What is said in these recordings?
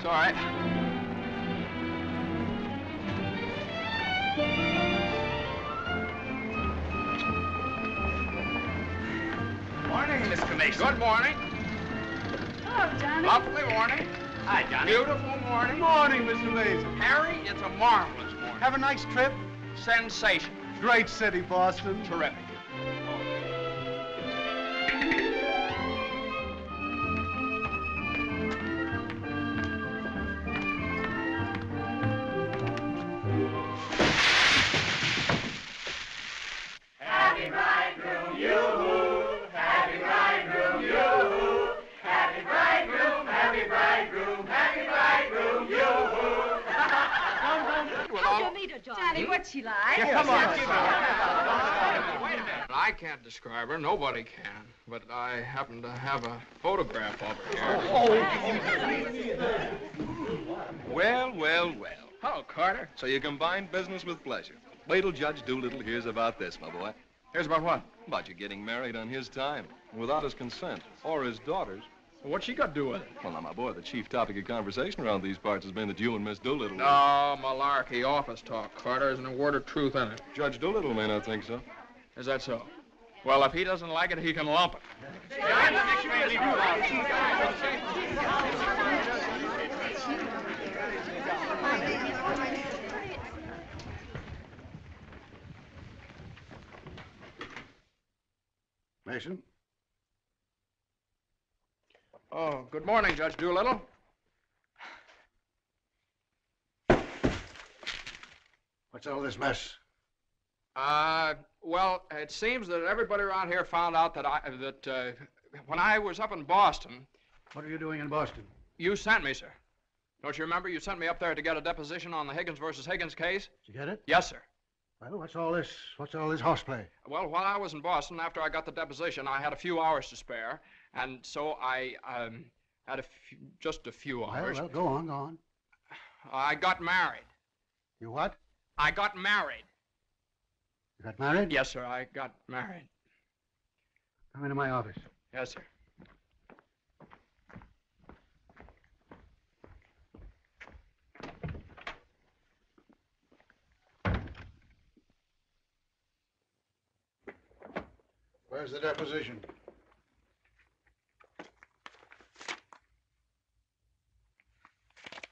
It's all right. Morning, Mr. Mason. Good morning. Hello, Johnny. Lovely morning. Hi, Johnny. Beautiful morning. Morning, Mr. Mason. Harry, it's a marvelous morning. Have a nice trip? Sensation. Great city, Boston. Terrific. Happy bridegroom, yoo-hoo! Happy bridegroom, yoo-hoo! Happy bridegroom, happy bridegroom, happy bridegroom, yoo-hoo! How'd you meet her, Johnny? What's she like? Come on. Wait Wait a minute. I can't describe her. Nobody can. But I happen to have a photograph of her here. Well, well, well. Hello, Carter. So you combine business with pleasure. Wait till Judge Doolittle hears about this, my boy. Here's about what? About you getting married on his time, without his consent, or his daughter's. What's she got to do with it? Well, now, my boy, the chief topic of conversation around these parts has been that you and Miss Doolittle... No, malarkey. Office talk, Carter. Isn't a word of truth in it. Judge Doolittle may not think so. Is that so? Well, if he doesn't like it, he can lump it. Mason? Oh, good morning, Judge Doolittle. What's all this mess? Well, it seems that everybody around here found out that when I was up in Boston... What are you doing in Boston? You sent me, sir. Don't you remember? You sent me up there to get a deposition on the Higgins versus Higgins case? Did you get it? Yes, sir. Well, what's all this horseplay? Well, while I was in Boston, after I got the deposition, I had a few hours to spare, and so I had just a few hours. Well, go on. I got married. You what? I got married. You got married? Yes, sir, I got married. Come into my office. Yes, sir. Where's the deposition?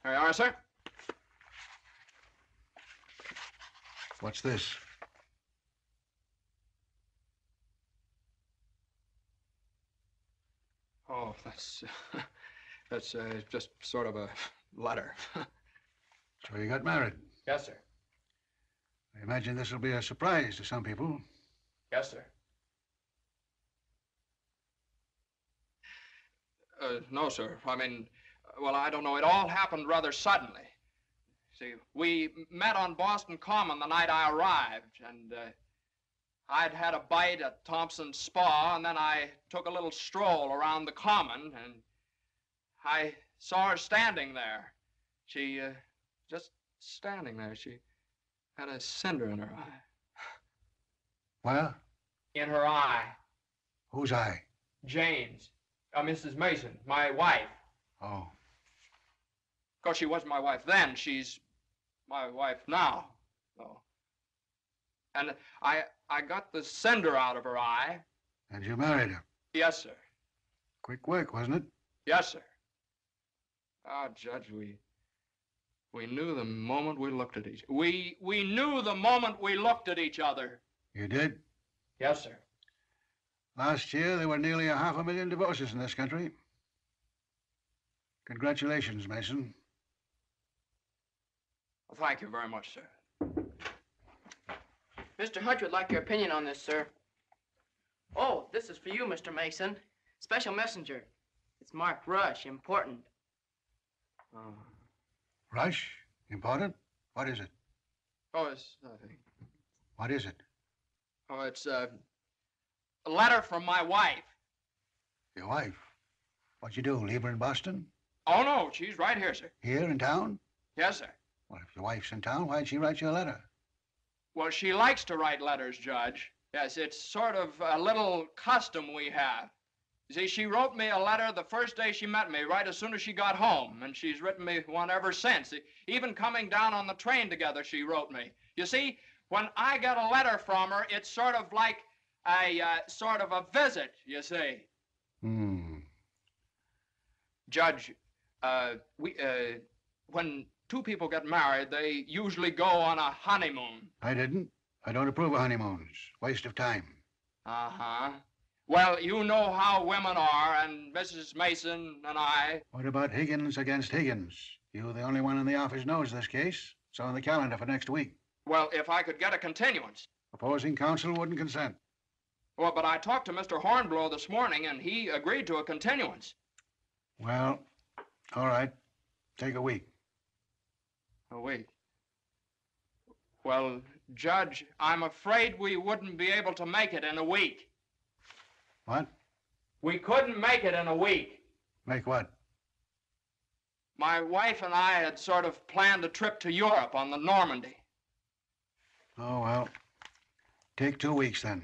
There you are, sir. What's this? Oh, that's just sort of a letter. So you got married. Yes, sir. I imagine this will be a surprise to some people. Yes, sir. No, sir. I mean, well, I don't know. It all happened rather suddenly. See, we met on Boston Common the night I arrived, and I'd had a bite at Thompson's Spa, and then I took a little stroll around the Common, and I saw her standing there. She, just standing there. She had a cinder in her eye. Well? In her eye. Whose eye? Jane's. Mrs. Mason, my wife. Oh. Of course, she wasn't my wife then. She's my wife now. Oh. And I got the cinder out of her eye. And you married her? Yes, sir. Quick work, wasn't it? Yes, sir. Ah, Judge, we knew the moment we looked at each other. We knew the moment we looked at each other. You did? Yes, sir. Last year, there were nearly 500,000 divorces in this country. Congratulations, Mason. Well, thank you very much, sir. Mr. Hutch would like your opinion on this, sir. Oh, this is for you, Mr. Mason. Special messenger. It's marked Rush, important. Rush? Important? What is it? Oh, it's nothing. What is it? Oh, it's a letter from my wife. Your wife? What'd you do, leave her in Boston? Oh, no, she's right here, sir. Here in town? Yes, sir. Well, if your wife's in town, why'd she write you a letter? Well, she likes to write letters, Judge. Yes, it's sort of a little custom we have. See, she wrote me a letter the first day she met me, right as soon as she got home, and she's written me one ever since. Even coming down on the train together, she wrote me. You see, when I get a letter from her, it's sort of like sort of a visit, you see. Judge, when two people get married, they usually go on a honeymoon. I didn't. I don't approve of honeymoons. Waste of time. Uh-huh. Well, you know how women are, and Mrs. Mason and I... What about Higgins against Higgins? You're the only one in the office knows this case. It's on the calendar for next week. Well, if I could get a continuance. Opposing counsel wouldn't consent. Well, but I talked to Mr. Hornblow this morning, and he agreed to a continuance. Well, all right. Take a week. A week? Well, Judge, I'm afraid we wouldn't be able to make it in a week. What? We couldn't make it in a week. Make what? My wife and I had sort of planned a trip to Europe on the Normandy. Oh, well, take 2 weeks then.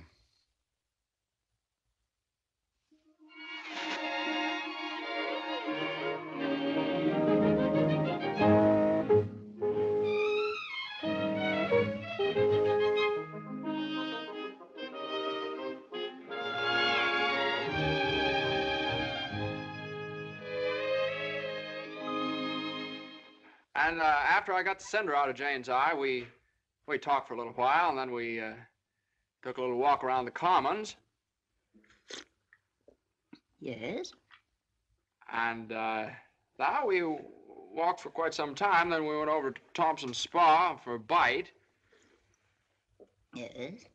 And after I got the cinder out of Jane's eye, we talked for a little while, and then we took a little walk around the Commons. Yes? And now we walked for quite some time, then we went over to Thompson's Spa for a bite. Yes?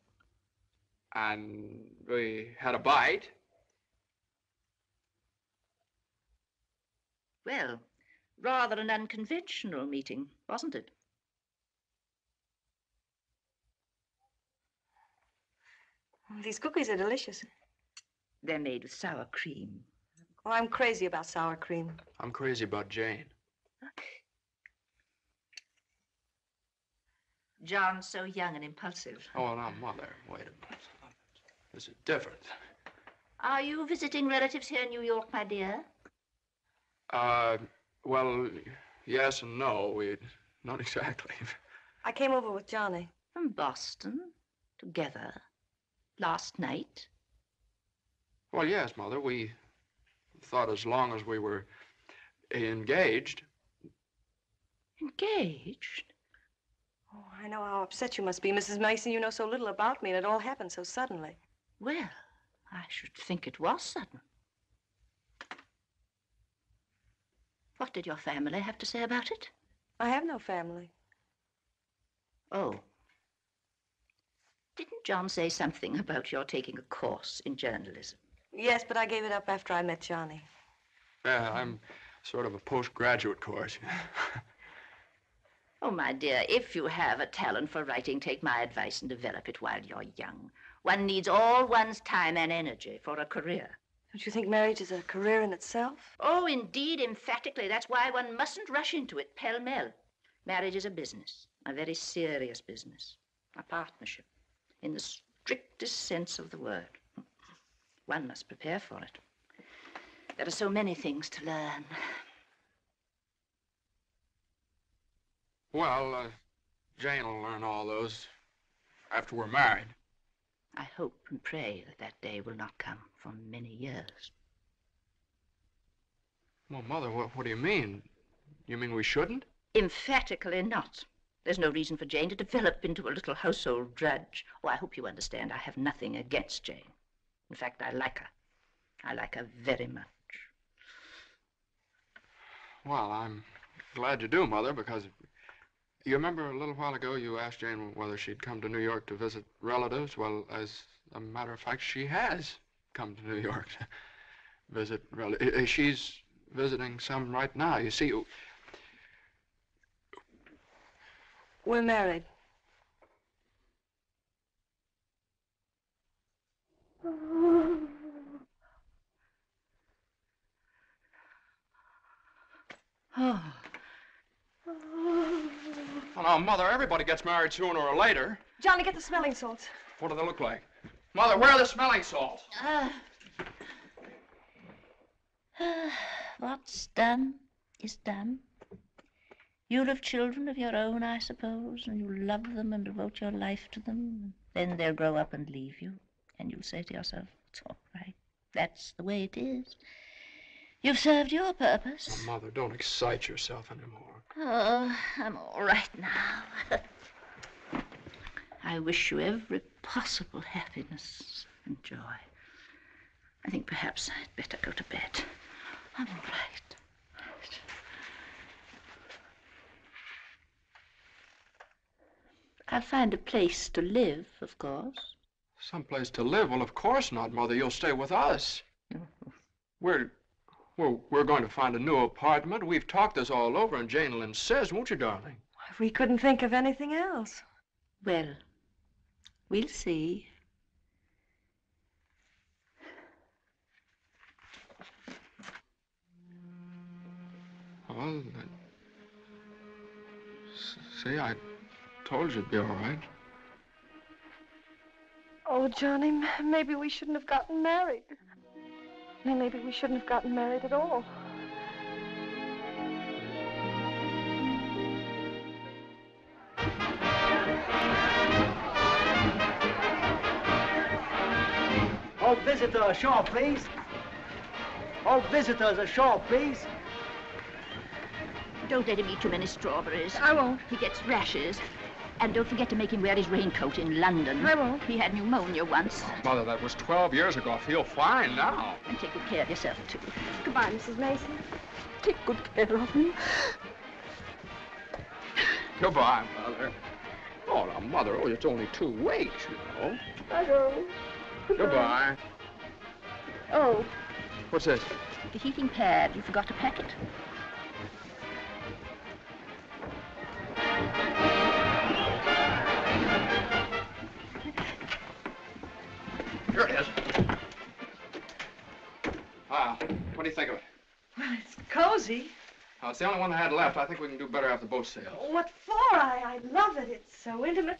And we had a bite. Well, rather an unconventional meeting, wasn't it? These cookies are delicious. They're made with sour cream. Oh, I'm crazy about sour cream. I'm crazy about Jane. John's so young and impulsive. Oh, now, Mother, wait a minute. This is different. Are you visiting relatives here in New York, my dear? Well, yes and no. Not exactly. I came over with Johnny. From Boston? Together? Last night? Well, yes, Mother. We thought as long as we were engaged. Engaged? Oh, I know how upset you must be, Mrs. Mason. You know so little about me, and it all happened so suddenly. Well, I should think it was sudden. What did your family have to say about it? I have no family. Oh. Didn't John say something about your taking a course in journalism? Yes, but I gave it up after I met Johnny. Yeah, I'm sort of a postgraduate course. Oh, my dear, if you have a talent for writing, take my advice and develop it while you're young. One needs all one's time and energy for a career. Don't you think marriage is a career in itself? Oh, indeed, emphatically. That's why one mustn't rush into it pell-mell. Marriage is a business, a very serious business, a partnership, in the strictest sense of the word. One must prepare for it. There are so many things to learn. Well, Jane will learn all those after we're married. I hope and pray that that day will not come for many years. Well, Mother, what do you mean? You mean we shouldn't? Emphatically not. There's no reason for Jane to develop into a little household drudge. Oh, I hope you understand I have nothing against Jane. In fact, I like her. I like her very much. Well, I'm glad you do, Mother, because you remember a little while ago you asked Jane whether she'd come to New York to visit relatives? Well, as a matter of fact, she has come to New York to visit relatives. She's visiting some right now. You see, we're married. Oh. Well, now, Mother, everybody gets married sooner or later. Johnny, get the smelling salts. What do they look like? Mother, where are the smelling salts? What's done is done. You'll have children of your own, I suppose, and you'll love them and devote your life to them. Then they'll grow up and leave you, and you'll say to yourself, it's all right. That's the way it is. You've served your purpose. Oh, Mother, don't excite yourself anymore. Oh, I'm all right now. I wish you every possible happiness and joy. I think perhaps I'd better go to bed. I'm all right. I'll find a place to live, of course. Someplace to live? Well, of course not, Mother. You'll stay with us. We're going to find a new apartment. We've talked this all over, and Jane will insist, won't you, darling? We couldn't think of anything else. Well, we'll see. Well, see, I told you it'd be all right. Oh, Johnny, maybe we shouldn't have gotten married. Maybe we shouldn't have gotten married at all. All visitors ashore, please. All visitors ashore, please. Don't let him eat too many strawberries. I won't. He gets rashes. And don't forget to make him wear his raincoat in London. I won't. He had pneumonia once. Mother, that was 12 years ago. I feel fine now. And take good care of yourself, too. Goodbye, Mrs. Mason. Take good care of him. Goodbye, Mother. Oh, now, Mother, it's only 2 weeks, you know. I go. Goodbye. Oh. What's this? The heating pad. You forgot to pack it. Here it is. What do you think of it? Well, it's cozy. It's the only one I had left. I think we can do better after the boat sails. What for? I love it. It's so intimate.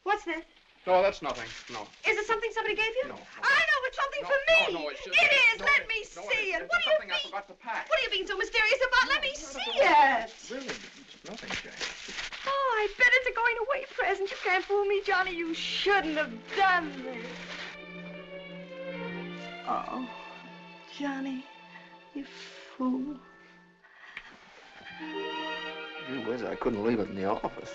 What's that? No, that's nothing. No. Is it something somebody gave you? No. I know, it's something for me. No, it's just... It is. No, Let me no, see it. It's What do you something I forgot to pack. What are you being so mysterious about? Let me see it. Really, it's nothing, Jane. Oh, I bet it's a going away present. You can't fool me, Johnny. You shouldn't have done this. Oh, Johnny, you fool. Gee whiz, I couldn't leave it in the office.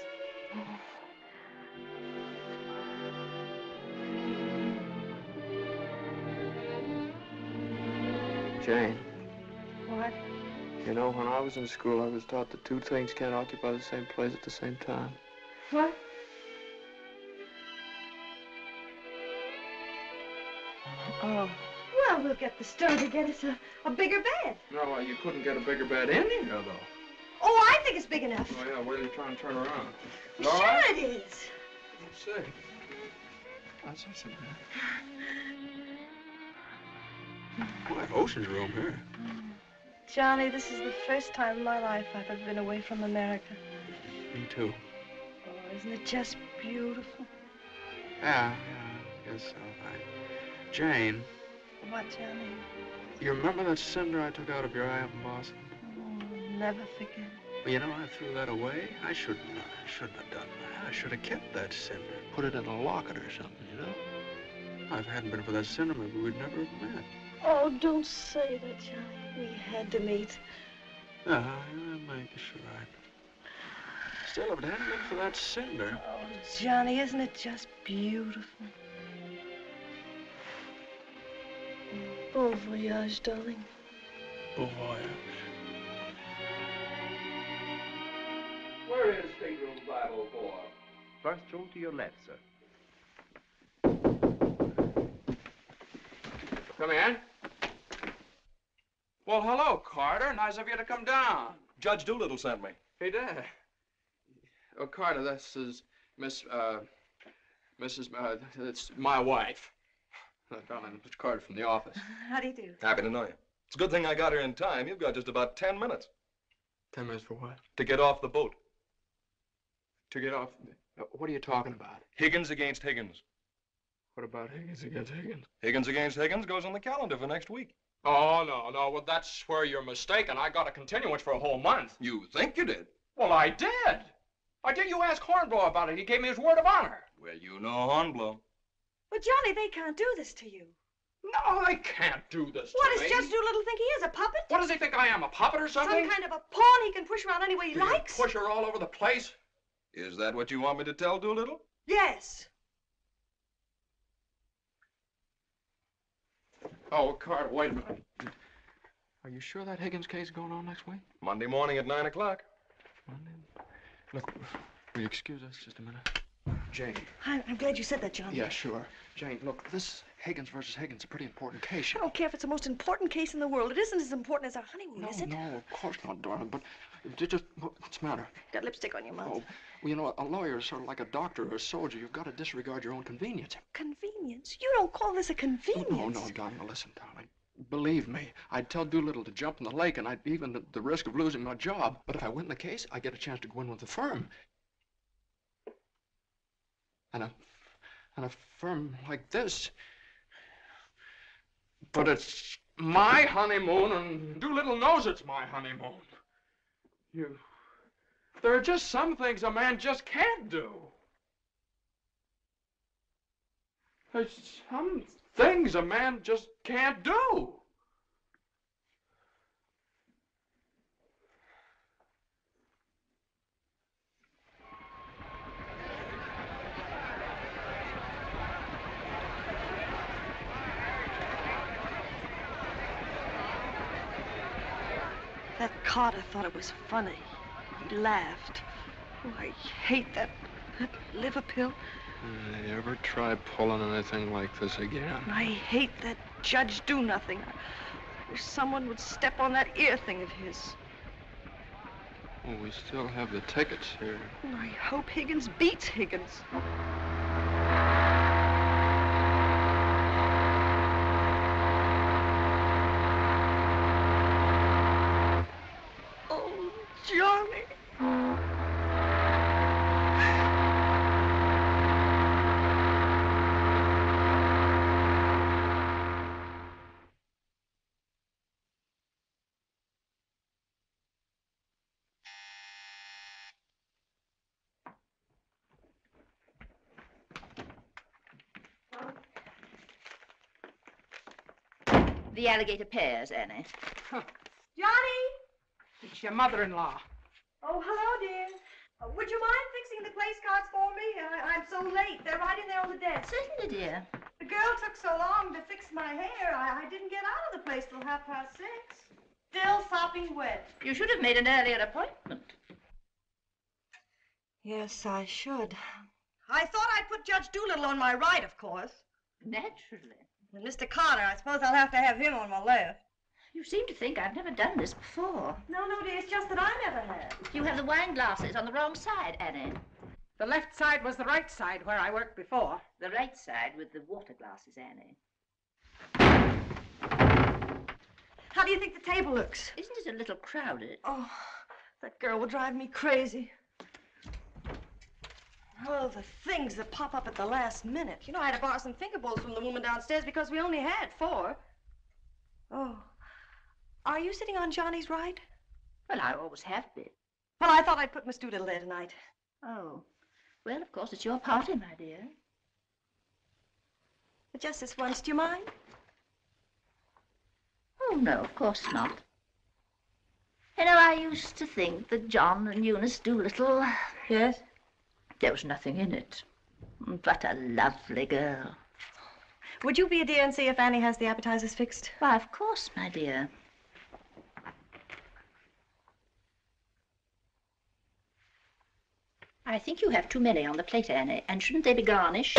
Jane. What? You know, when I was in school, I was taught that 2 things can't occupy the same place at the same time. What? Oh. Well, we'll get the steward to get us a bigger bed. No, you couldn't get a bigger bed in here, though. Oh, I think it's big enough. Oh, yeah, where are you trying to turn around? Sure it is. Let's see. That's not so bad. Boy, ocean's room here. Johnny, this is the first time in my life I've ever been away from America. Me too. Oh, isn't it just beautiful? Yeah, I guess so. Jane. What, Johnny? You remember that cinder I took out of your eye up in Boston? Oh, never forget. Well, you know, I threw that away. I shouldn't have done that. I should have kept that cinder, put it in a locket or something, you know? If it hadn't been for that cinder, maybe we'd never have met. Oh, don't say that, Johnny. We had to meet. Yeah, I guess you're right. Still, if it hadn't been for that cinder... Oh, Johnny, isn't it just beautiful? Bon voyage, darling. Bon voyage. Where is stateroom 504? First room to your left, sir. Come in. Well, hello, Carter. Nice of you to come down. Judge Doolittle sent me. He did. Oh, Carter, this is it's my wife. Darling, it's Carter from the office. How do you do? Happy to know you. It's a good thing I got here in time. You've got just about 10 minutes 10 minutes for what? to get off the boat. To get off... What are you talking about? Higgins against Higgins. What about Higgins against Higgins? Higgins against Higgins goes on the calendar for next week. Oh, no. Well, that's where you're mistaken. I got a continuance for a whole month. You think you did? Well, I did. You ask Hornblow about it. He gave me his word of honor. Well, you know Hornblow. But, Johnny, they can't do this to you. No, they can't do this What to does me. Judge Doolittle think he is, a puppet? What does he think I am, a puppet or something? Some kind of a pawn he can push around any way he likes? Push her all over the place? Is that what you want me to tell Doolittle? Yes. Oh, Carter, wait a minute. Are you sure that Higgins case is going on next week? Monday morning at 9 o'clock. Monday? Look, will you excuse us just a minute? Jane. I'm glad you said that, Johnny. Yeah, sure. Jane, look, this Higgins versus Higgins is a pretty important case. I don't care if it's the most important case in the world. It isn't as important as our honeymoon, is it? No, of course not, darling, but what's the matter? Got lipstick on your mouth. Oh, well, you know, a lawyer is sort of like a doctor or a soldier. You've got to disregard your own convenience. Convenience? You don't call this a convenience. No, darling, listen, darling. Believe me, I'd tell Doolittle to jump in the lake, and I'd even at the risk of losing my job. But if I win the case, I get a chance to go in with the firm. And a firm like this. But it's my honeymoon, and Doolittle knows it's my honeymoon. There are just some things a man just can't do. There's some things a man just can't do. That Carter thought it was funny. He laughed. Oh, I hate that liver pill. You ever try pulling anything like this again? I hate that Judge Do-Nothing. I wish someone would step on that ear thing of his. Oh, we still have the tickets here. I hope Higgins beats Higgins. Oh, Johnny. The alligator pears, Annie. Johnny! It's your mother-in-law. Oh, hello, dear. Would you mind fixing the place cards for me? I'm so late. They're right in there on the desk. Certainly, dear. The girl took so long to fix my hair, I didn't get out of the place till 6:30. Still sopping wet. You should have made an earlier appointment. Yes, I should. I thought I'd put Judge Doolittle on my right, of course. Naturally. And Mr. Carter, I suppose I'll have to have him on my left. You seem to think I've never done this before. No, dear, it's just that I never have. You have the wine glasses on the wrong side, Annie. The left side was the right side where I worked before. The right side with the water glasses, Annie. How do you think the table looks? Isn't it a little crowded? Oh, that girl will drive me crazy. Oh, the things that pop up at the last minute. You know, I had to borrow some finger bowls from the woman downstairs because we only had 4. Oh. Are you sitting on Johnny's right? Well, I always have been. Well, I thought I'd put Miss Doolittle there tonight. Oh. Well, of course, it's your party, my dear. But just this once, do you mind? Oh, no, of course not. You know, I used to think that John and Eunice Doolittle... Yes? There was nothing in it. But a lovely girl. Would you be a dear and see if Annie has the appetizers fixed? Why, of course, my dear. I think you have too many on the plate, Annie, and shouldn't they be garnished?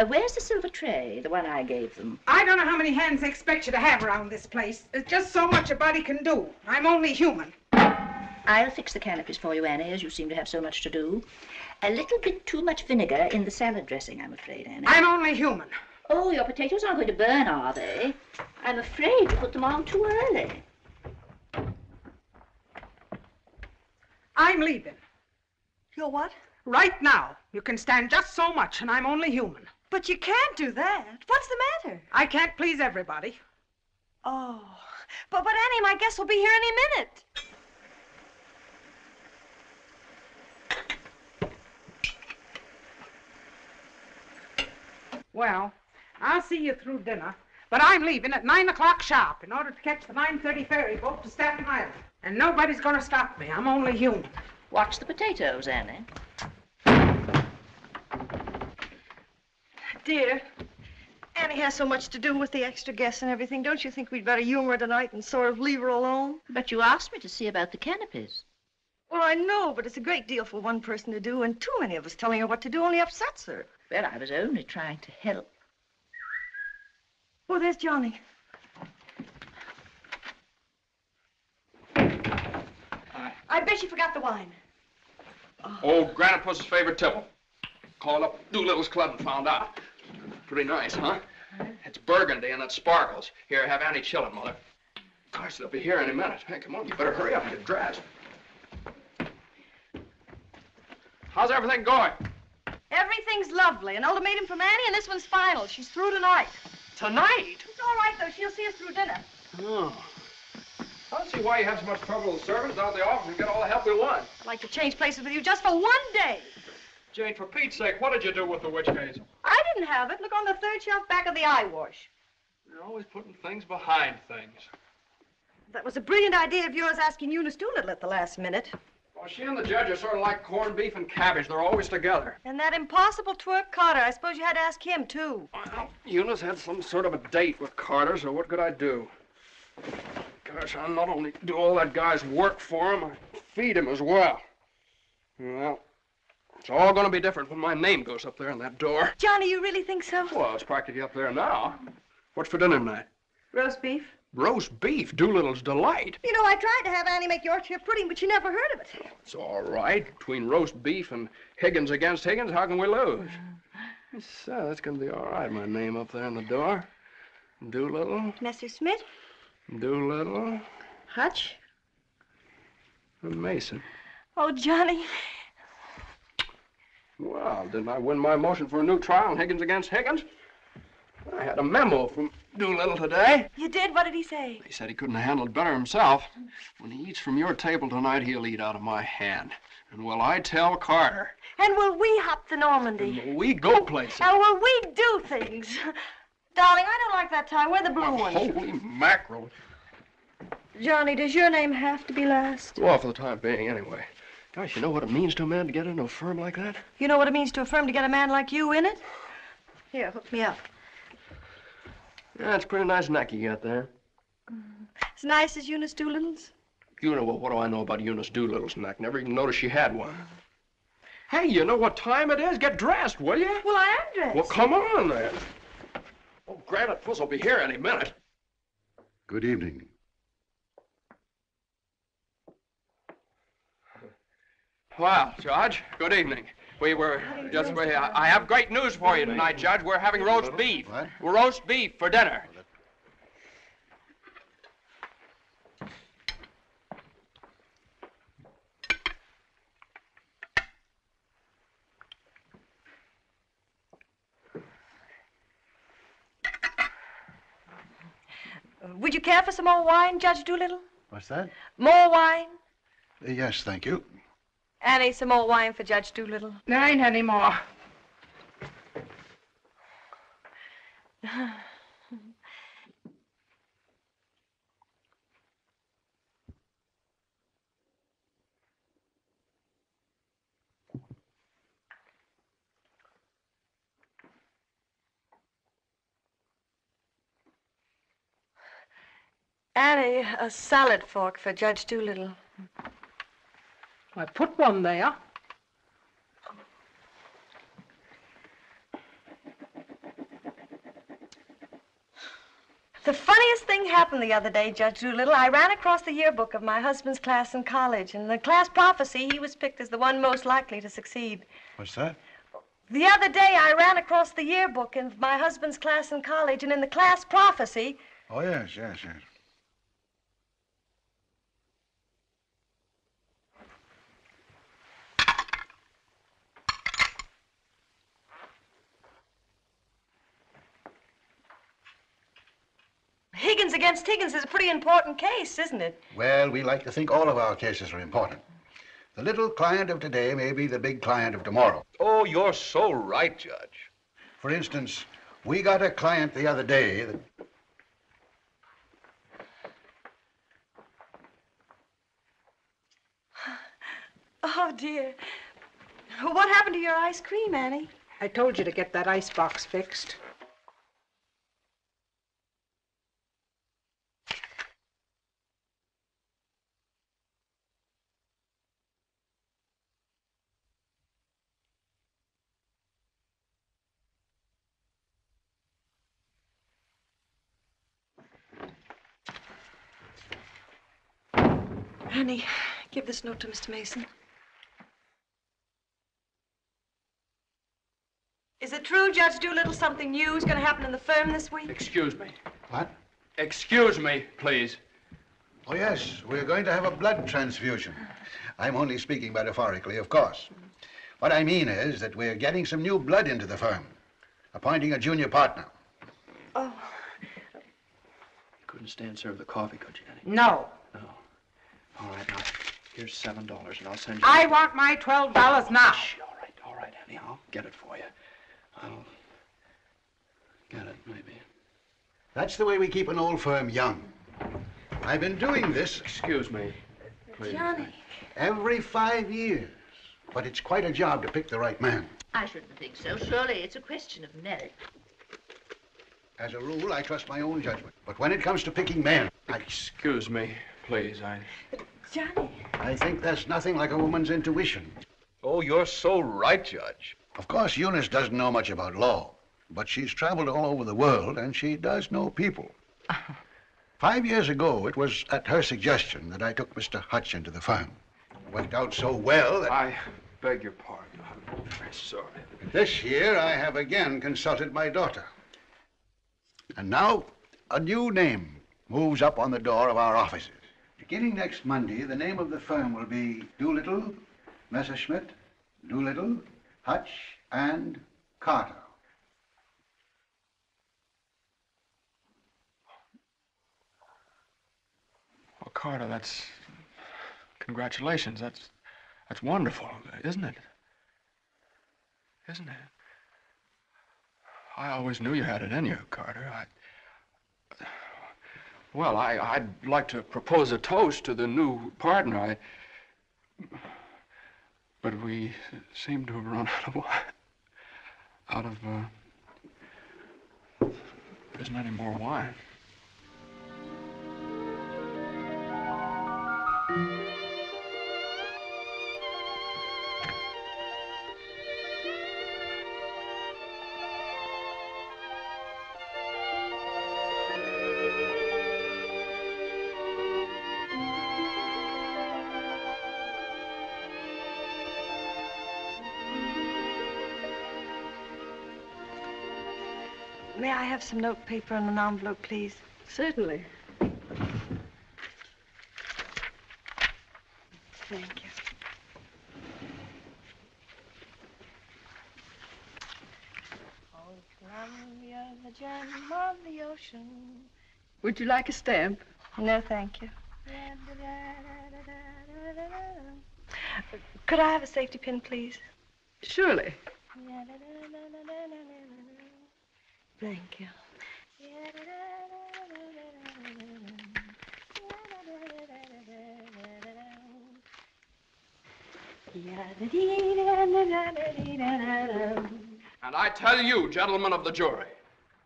Where's the silver tray, the one I gave them? I don't know how many hands they expect you to have around this place. There's just so much a body can do. I'm only human. I'll fix the canopies for you, Annie, as you seem to have so much to do. A little bit too much vinegar in the salad dressing, I'm afraid, Annie. I'm only human. Oh, your potatoes aren't going to burn, are they? I'm afraid you put them on too early. I'm leaving. You're what? Right now. You can stand just so much, and I'm only human. But you can't do that. What's the matter? I can't please everybody. Oh, but Annie, my guest will be here any minute. Well, I'll see you through dinner, but I'm leaving at 9 o'clock sharp in order to catch the 9:30 ferry boat to Staten Island. And nobody's going to stop me. I'm only human. Watch the potatoes, Annie. Dear, Annie has so much to do with the extra guests and everything. Don't you think we'd better humor her tonight and sort of leave her alone? But you asked me to see about the canopies. Well, I know, but it's a great deal for one person to do, and too many of us telling her what to do only upsets her. Well, I was only trying to help. Oh, there's Johnny. Hi. I bet you forgot the wine. Old Granite Puss's favorite tipple. Called up Doolittle's club and found out. Pretty nice, huh? It's burgundy and it sparkles. Here, have Annie chill it, Mother. Gosh, they'll be here any minute. Hey, come on, you better hurry up and get dressed. How's everything going? Everything's lovely. An ultimatum from Annie, and this one's final. She's through tonight. Tonight? It's all right, though. She'll see us through dinner. Oh. I don't see why you have so much trouble with servants out of the office and get all the help we want. I'd like to change places with you just for one day. Jane, for Pete's sake, what did you do with the witch hazel? I didn't have it. Look on the third shelf back of the eye wash. You're always putting things behind things. That was a brilliant idea of yours asking Eunice Doolittle at the last minute. Well, she and the judge are sort of like corned beef and cabbage. They're always together. And that impossible twerp Carter. I suppose you had to ask him, too. Well, Eunice had some sort of a date with Carter, so what could I do? Gosh, I not only do all that guy's work for him, I feed him as well. Well, it's all going to be different when my name goes up there on that door. Johnny, you really think so? Well, it's practically up there now. What's for dinner tonight? Roast beef. Roast beef, Doolittle's delight. You know, I tried to have Annie make Yorkshire pudding, but she never heard of it. It's all right. Between roast beef and Higgins against Higgins, how can we lose? So that's going to be all right, my name up there on the door. Doolittle. Messerschmitt. Doolittle. Hutch. And Mason. Oh, Johnny. Well, didn't I win my motion for a new trial on Higgins against Higgins? I had a memo from Doolittle today. You did? What did he say? He said he couldn't have handled it better himself. When he eats from your table tonight, he'll eat out of my hand. And will I tell Carter? And will we hop the Normandy? And will we go places? And will we do things? Darling, I don't like that tie. Wear the blue one. Holy mackerel. Johnny, does your name have to be last? Well, for the time being, anyway. Gosh, you know what it means to a man to get into a firm like that? You know what it means to a firm to get a man like you in it? Here, hook me up. Yeah, it's a pretty nice neck you got there. As nice as Eunice Doolittle's? You know, well, what do I know about Eunice Doolittle's neck? Never even noticed she had one. Hey, you know what time it is? Get dressed, will you? Well, I am dressed. Well, come on, then. Oh, Granite Puss will be here any minute. Good evening. Well, Judge, good evening. I have great news for you tonight, Judge. We're having roast beef. What? Roast beef for dinner. Would you care for some more wine, Judge Doolittle? What's that? More wine? Yes, thank you. Annie, some more wine for Judge Doolittle. There ain't any more. Annie, a salad fork for Judge Doolittle. I put one there. The funniest thing happened the other day, Judge Doolittle. I ran across the yearbook of my husband's class in college. In the class prophecy, he was picked as the one most likely to succeed. What's that? The other day, I ran across the yearbook in my husband's class in college, and in the class prophecy... Oh, yes, yes, yes. Higgins against Higgins is a pretty important case, isn't it? Well, we like to think all of our cases are important. The little client of today may be the big client of tomorrow. Oh, you're so right, Judge. For instance, we got a client the other day that... Oh, dear. What happened to your ice cream, Annie? I told you to get that ice box fixed. Annie, give this note to Mr. Mason. Is it true, Judge Doolittle, something new is going to happen in the firm this week? Excuse me. What? Excuse me, please. Oh, yes, we're going to have a blood transfusion. I'm only speaking metaphorically, of course. What I mean is that we're getting some new blood into the firm, appointing a junior partner. Oh. You couldn't stand serve the coffee, could you, Annie? No. No. All right, now, here's $7, and I'll send you... I want my $12 now. Shh, all right, Annie, I'll get it for you. I'll get it, maybe. That's the way we keep an old firm young. I've been doing this... Excuse me, please. Johnny. Every 5 years. But it's quite a job to pick the right man. I shouldn't think so. Surely it's a question of merit. As a rule, I trust my own judgment. But when it comes to picking men, Excuse me, please. Johnny. I think there's nothing like a woman's intuition. Oh, you're so right, Judge. Of course, Eunice doesn't know much about law, but she's traveled all over the world, and she does know people. 5 years ago, it was at her suggestion that I took Mr. Hutch into the firm. It worked out so well that... I beg your pardon. I'm very sorry. This year, I have again consulted my daughter. And now, a new name moves up on the door of our offices. Beginning next Monday, the name of the firm will be Doolittle, Messerschmitt, Doolittle, Hutch, and Carter. Well, Carter, that's... Congratulations. That's wonderful, isn't it? Isn't it? I always knew you had it in you, Carter. Well, I'd like to propose a toast to the new partner. But we seem to have run out of there isn't any more wine. May I have some note paper and an envelope, please? Certainly. Thank you. Oh, Columbia, the gem of the ocean. Would you like a stamp? No, thank you. Could I have a safety pin, please? Surely. Thank you. And I tell you, gentlemen of the jury,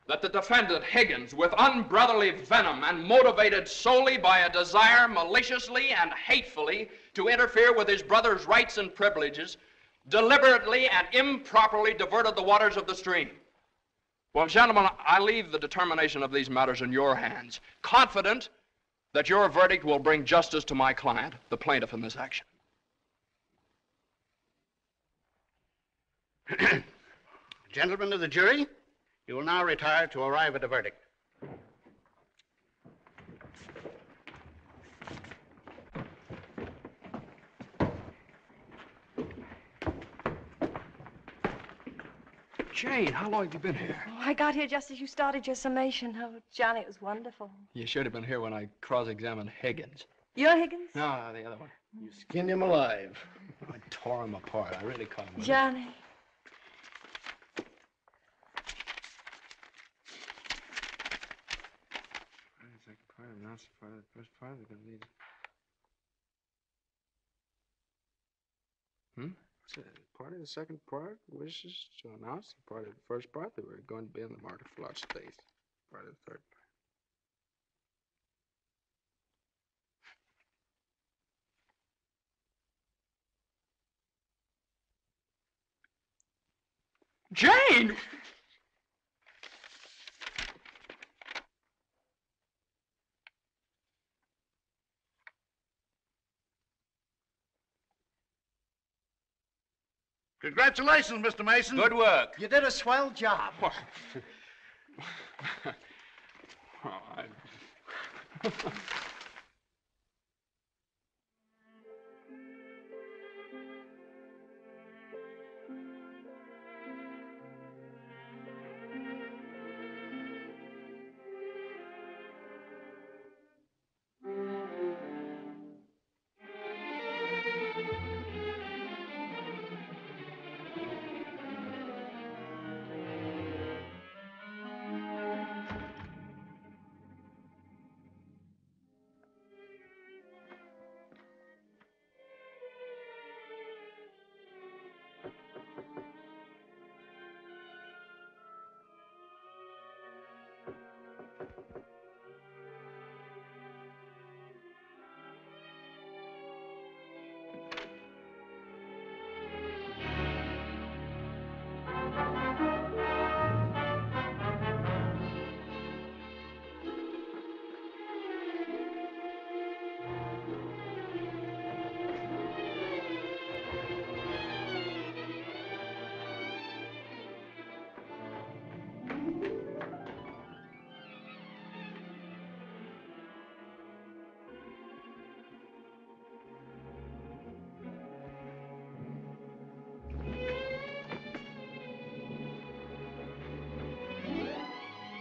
that the defendant, Higgins, with unbrotherly venom and motivated solely by a desire maliciously and hatefully to interfere with his brother's rights and privileges, deliberately and improperly diverted the waters of the stream. Well, gentlemen, I leave the determination of these matters in your hands, confident that your verdict will bring justice to my client, the plaintiff in this action. Gentlemen of the jury, you will now retire to arrive at a verdict. Jane, how long have you been here? Oh, I got here just as you started your summation. Oh, Johnny, it was wonderful. You should have been here when I cross-examined Higgins. You're Higgins? No, the other one. You skinned him alive. I tore him apart. I really cut him with it. Johnny. Second part, announce the part of the first part. They're going to lead. So, part of the second part wishes to announce the part of the first part that we're going to be in the market for lot space. Part of the third part. Jane! Congratulations, Mr. Mason. Good work. You did a swell job.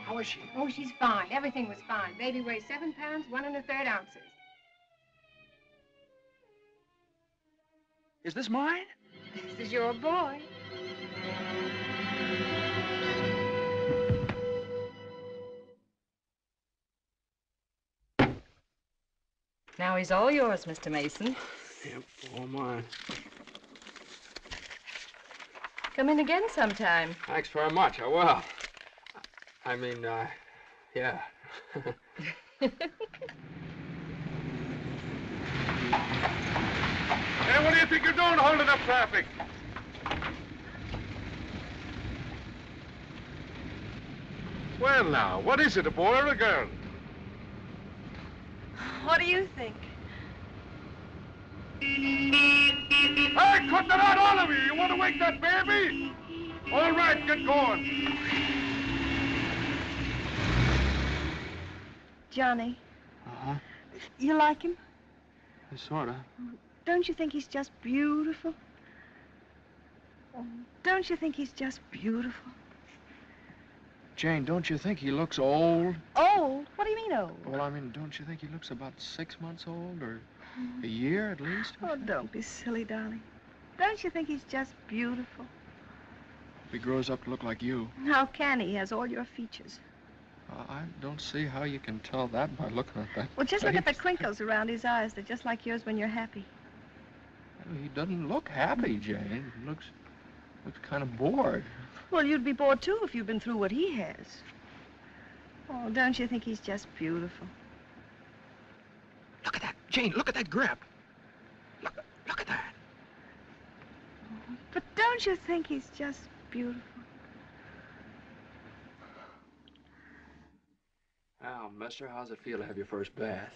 How is she? Oh, she's fine. Everything was fine. Baby weighs 7 pounds, 1 1/3 ounces. Is this mine? This is your boy. Now he's all yours, Mr. Mason. Yep, all mine. Come in again sometime. Thanks very much. I will. I mean, yeah. Hey, what do you think you're doing holding up traffic? Well, now, what is it, a boy or a girl? What do you think? Hey, cut that out, all of you! You want to wake that baby? All right, get going. Johnny, Uh-huh. you like him? Sort of. Don't you think he's just beautiful? Don't you think he's just beautiful? Jane, don't you think he looks old? Old? What do you mean old? Well, I mean, don't you think he looks about 6 months old, or a year at least? Oh, don't be silly, darling. Don't you think he's just beautiful? If he grows up to look like you. How can he? He has all your features. I don't see how you can tell that by looking at that. Well, just look at the face. crinkles around his eyes. They're just like yours when you're happy. He doesn't look happy, Jane. He looks kind of bored. Well, you'd be bored, too, if you'd been through what he has. Oh, don't you think he's just beautiful? Look at that, Jane. Look at that grip. Look at that. But don't you think he's just beautiful? Well, mister, how's it feel to have your first bath?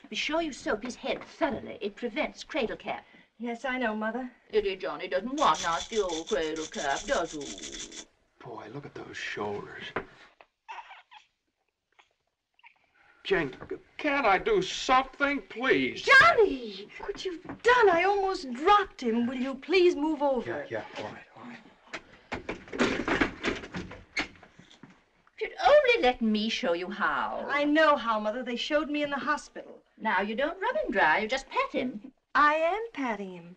Be sure you soap his head thoroughly. It prevents cradle cap. Yes, I know, Mother. Idiot Johnny doesn't want nasty old cradle cap, does he? Boy, look at those shoulders. Jane, can't I do something, please? Johnny! What you've done, I almost dropped him. Will you please move over? Yeah, all right. let me show you how? I know how, Mother. They showed me in the hospital. Now, you don't rub him dry. You just pat him. I am patting him.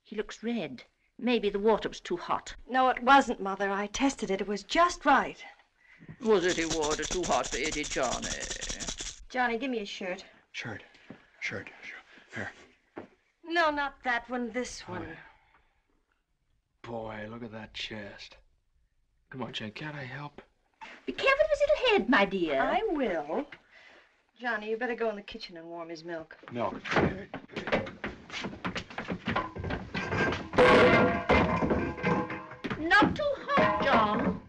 He looks red. Maybe the water was too hot. No, it wasn't, Mother. I tested it. It was just right. Was it water too hot for Eddie, Johnny? Johnny, give me a shirt. Shirt. Here. No, not that one. This one. Boy, look at that chest. Come on, Jane, can't I help? Be careful of his little head, my dear. I will. Johnny, you better go in the kitchen and warm his milk. Milk. Not too hot, John.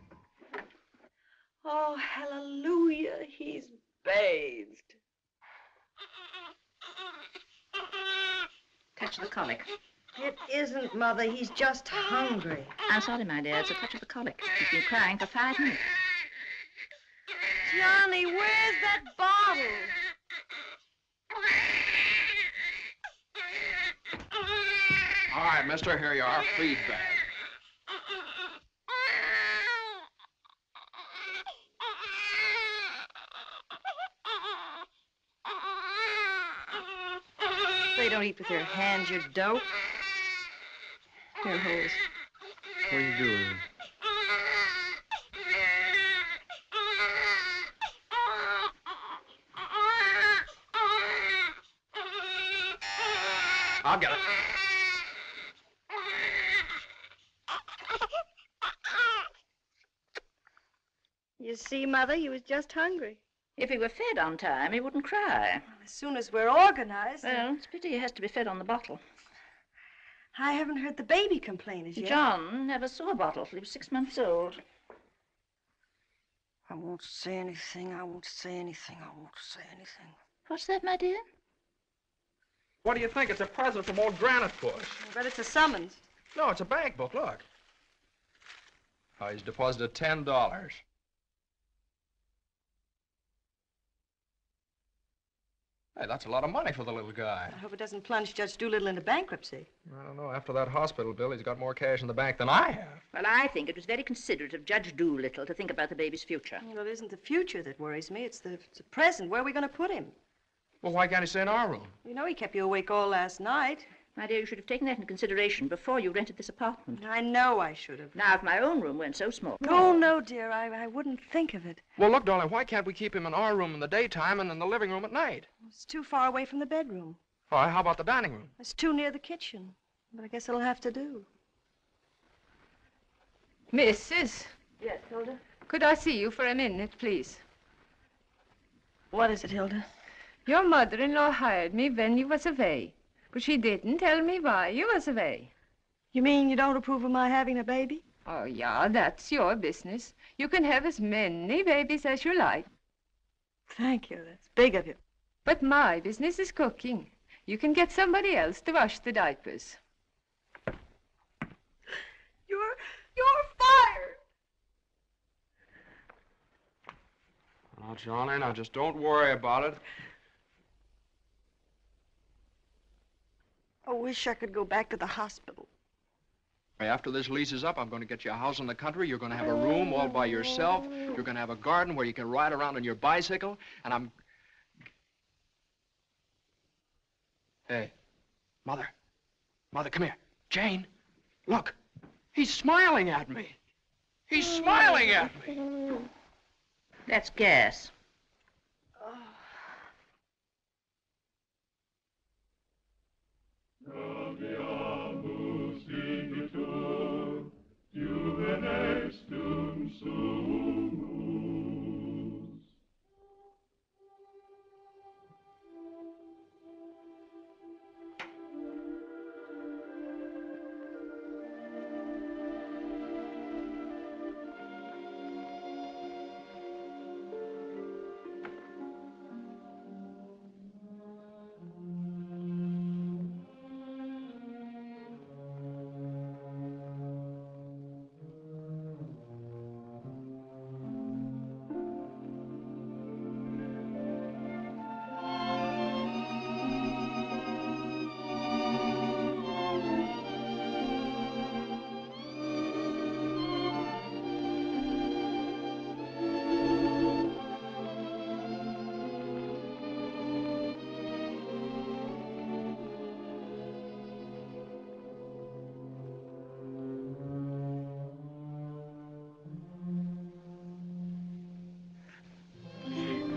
Oh, hallelujah. He's bathed. Touch of the colic. It isn't, Mother. He's just hungry. I'm sorry, my dear. It's a touch of the colic. He's been crying for 5 minutes. Johnny, where's that bottle? All right, mister, here you are. Feed bag. They don't eat with their hands, you dope. Here, hold. What are you doing? I'll get it. You see, Mother, he was just hungry. If he were fed on time, he wouldn't cry. As soon as we're organized. Well, it's a pity he has to be fed on the bottle. I haven't heard the baby complain as yet. John never saw a bottle till he was 6 months old. I won't say anything. I won't say anything. I won't say anything. What's that, my dear? What do you think? It's a present from old Granite Puss. I bet it's a summons. No, it's a bank book. Look. Oh, he's deposited $10. Hey, that's a lot of money for the little guy. I hope it doesn't plunge Judge Doolittle into bankruptcy. I don't know. After that hospital bill, he's got more cash in the bank than I have. Well, I think it was very considerate of Judge Doolittle to think about the baby's future. Well, it isn't the future that worries me. It's the present. Where are we going to put him? Well, why can't he stay in our room? You know he kept you awake all last night. My dear, you should have taken that into consideration before you rented this apartment. I know I should have. Now, if my own room weren't so small. Oh, no, dear. I wouldn't think of it. Well, look, darling, why can't we keep him in our room in the daytime and in the living room at night? It's too far away from the bedroom. All right, how about the dining room? It's too near the kitchen. But I guess it'll have to do. Mrs. Yes, Hilda? Could I see you for a minute, please? What is it, Hilda? Your mother-in-law hired me when you was away, but she didn't tell me why you was away. You mean you don't approve of my having a baby? Oh, yeah, that's your business. You can have as many babies as you like. Thank you. That's big of you. But my business is cooking. You can get somebody else to wash the diapers. You're fired. Now, Johnny, now just don't worry about it. I wish I could go back to the hospital. After this lease is up, I'm going to get you a house in the country. You're going to have a room all by yourself. You're going to have a garden where you can ride around on your bicycle. And I'm... Hey, Mother. Mother, come here. Jane, look. He's smiling at me. He's smiling at me. That's gas.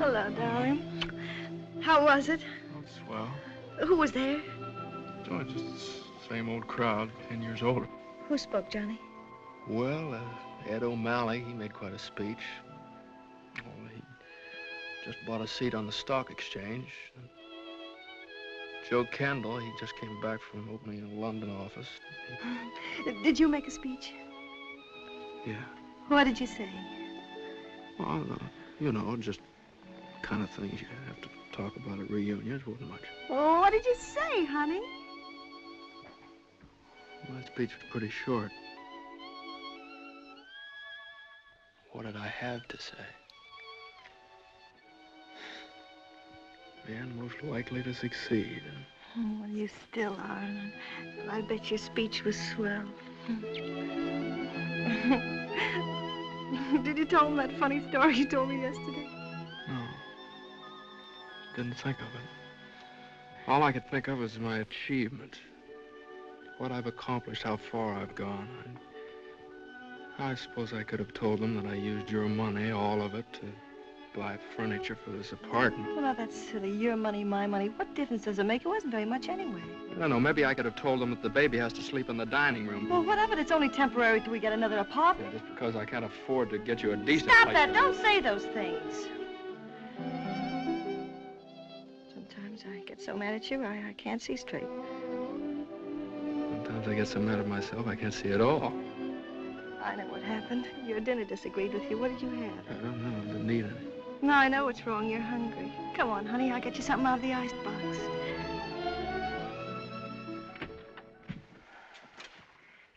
Hello, darling. How was it? Oh, swell. Who was there? Oh, just the same old crowd, 10 years older. Who spoke, Johnny? Well, Ed O'Malley, he made quite a speech. Oh, he just bought a seat on the stock exchange. Joe Kendall, he just came back from opening a London office. Did you make a speech? Yeah. What did you say? Well, you know, just kind of things you have to talk about at reunions. Wasn't much. Oh, what did you say, honey? My speech was pretty short. What did I have to say? Man most likely to succeed. Oh, well, you still are. I bet your speech was swell. Did you tell him that funny story you told me yesterday? No. Didn't think of it. All I could think of was my achievements. What I've accomplished, how far I've gone. I suppose I could have told them that I used your money, all of it, to buy furniture for this apartment. Well, now, that's silly. Your money, my money. What difference does it make? It wasn't very much anyway. I don't know. Maybe I could have told them that the baby has to sleep in the dining room. Well, what of it? It's only temporary till we get another apartment. Yeah, just because I can't afford to get you a decent Stop place that. to Don't live. say those things. Sometimes I get so mad at you, I can't see straight. Sometimes I get so mad at myself, I can't see at all. I know what happened. Your dinner disagreed with you. What did you have? I don't know. I didn't eat any. No, I know what's wrong. You're hungry. Come on, honey. I'll get you something out of the icebox.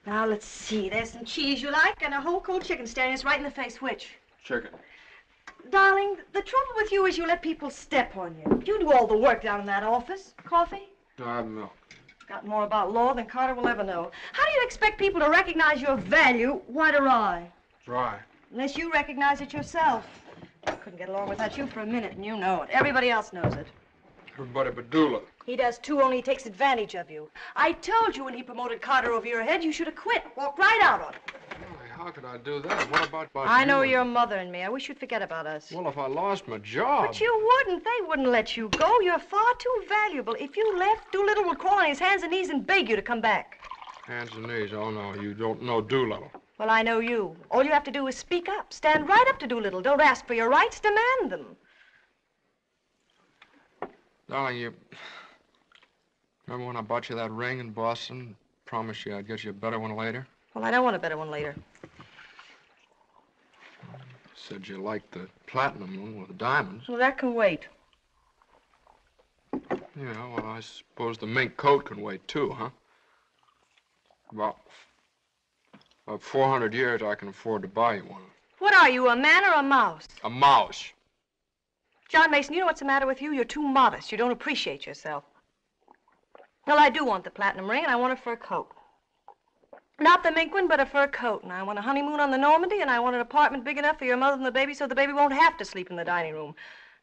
Now, let's see. There's some cheese you like and a whole cold chicken staring us right in the face. Which? Chicken. Darling, the trouble with you is you let people step on you. You do all the work down in that office. Coffee? No, I have milk. Got more about law than Carter will ever know. How do you expect people to recognize your value, white or rye? Dry. Unless you recognize it yourself. I couldn't get along without you for a minute, and you know it. Everybody else knows it. Everybody but Dula. He does too, only he takes advantage of you. I told you when he promoted Carter over your head, you should have quit. Walked right out on him. How could I do that? What about I know you? your mother and me. I wish you'd forget about us. Well, if I lost my job... But you wouldn't. They wouldn't let you go. You're far too valuable. If you left, Doolittle would crawl on his hands and knees and beg you to come back. Hands and knees. Oh, no, you don't know Doolittle. Well, I know you. All you have to do is speak up. Stand right up to Doolittle. Don't ask for your rights. Demand them. Darling, you... Remember when I bought you that ring in Boston? Promised you I'd get you a better one later? Well, I don't want a better one later. Said you liked the platinum one with the diamonds. Well, that can wait. Yeah, well, I suppose the mink coat can wait, too, huh? About 400 years, I can afford to buy you one. What are you, a man or a mouse? A mouse. John Mason, you know what's the matter with you? You're too modest. You don't appreciate yourself. Well, I do want the platinum ring, and I want a fur coat. Not the mink one, but a fur coat. And I want a honeymoon on the Normandy, and I want an apartment big enough for your mother and the baby so the baby won't have to sleep in the dining room.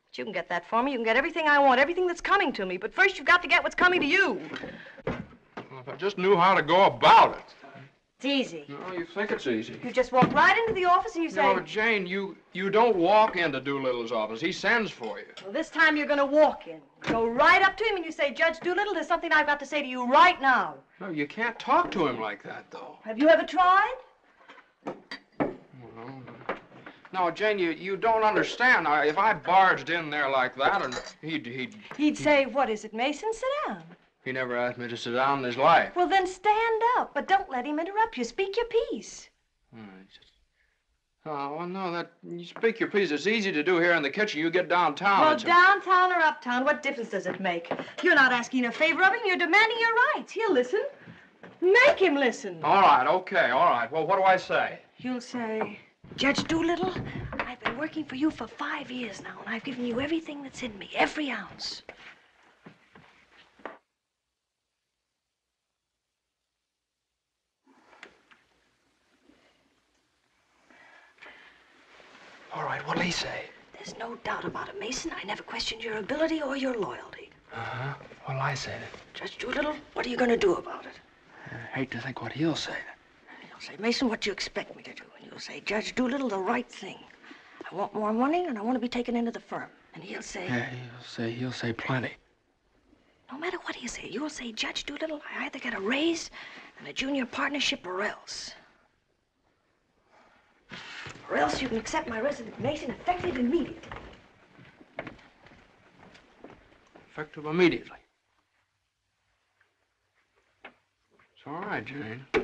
But you can get that for me. You can get everything I want, everything that's coming to me. But first, you've got to get what's coming to you. Well, if I just knew how to go about it. It's easy. No, you think it's easy. You just walk right into the office and you say... No, Jane, you don't walk into Doolittle's office. He sends for you. Well, this time you're going to walk in. Go right up to him and you say, Judge Doolittle, there's something I've got to say to you right now. No, you can't talk to him like that, though. Have you ever tried? No, Jane, you don't understand. If I barged in there like that, and He'd say, what is it, Mason? Sit down. He never asked me to sit down in his life. Well, then stand up, but don't let him interrupt you. Speak your piece. Oh, well, no, you speak your piece. It's easy to do here in the kitchen. You get downtown. Well, downtown or uptown, what difference does it make? You're not asking a favor of him. You're demanding your rights. He'll listen. Make him listen. All right, okay, all right. Well, what do I say? You'll say, Judge Doolittle, I've been working for you for 5 years now, and I've given you everything that's in me, every ounce. All right, what'll he say? There's no doubt about it, Mason. I never questioned your ability or your loyalty. Uh-huh. What'll I say then? Judge Doolittle, what are you going to do about it? I hate to think what he'll say. You'll say, Mason, what do you expect me to do? And you'll say, Judge Doolittle, the right thing. I want more money, and I want to be taken into the firm. And he'll say... Yeah, he'll say plenty. No matter what he'll say, you'll say, Judge Doolittle, I either get a raise and a junior partnership or else. Or else you can accept my resignation effective immediately. Effective immediately. It's all right, Jane. Yeah,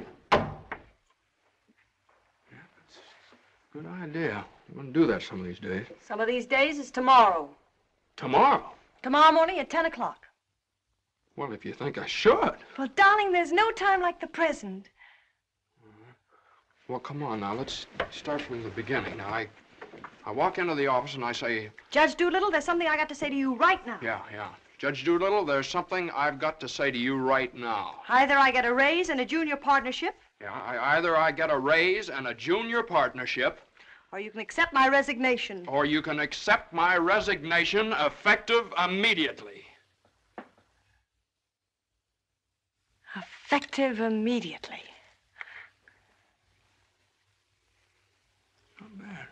that's a good idea. I'm going to do that some of these days. Some of these days is tomorrow. Tomorrow? Tomorrow morning at 10 o'clock. Well, if you think I should. Well, darling, there's no time like the present. Well, come on now. Let's start from the beginning. Now, I walk into the office and I say... Judge Doolittle, there's something I got to say to you right now. Yeah. Judge Doolittle, there's something I've got to say to you right now. Either I get a raise and a junior partnership. Yeah, either I get a raise and a junior partnership. Or you can accept my resignation. Or you can accept my resignation effective immediately. Effective immediately. Not bad.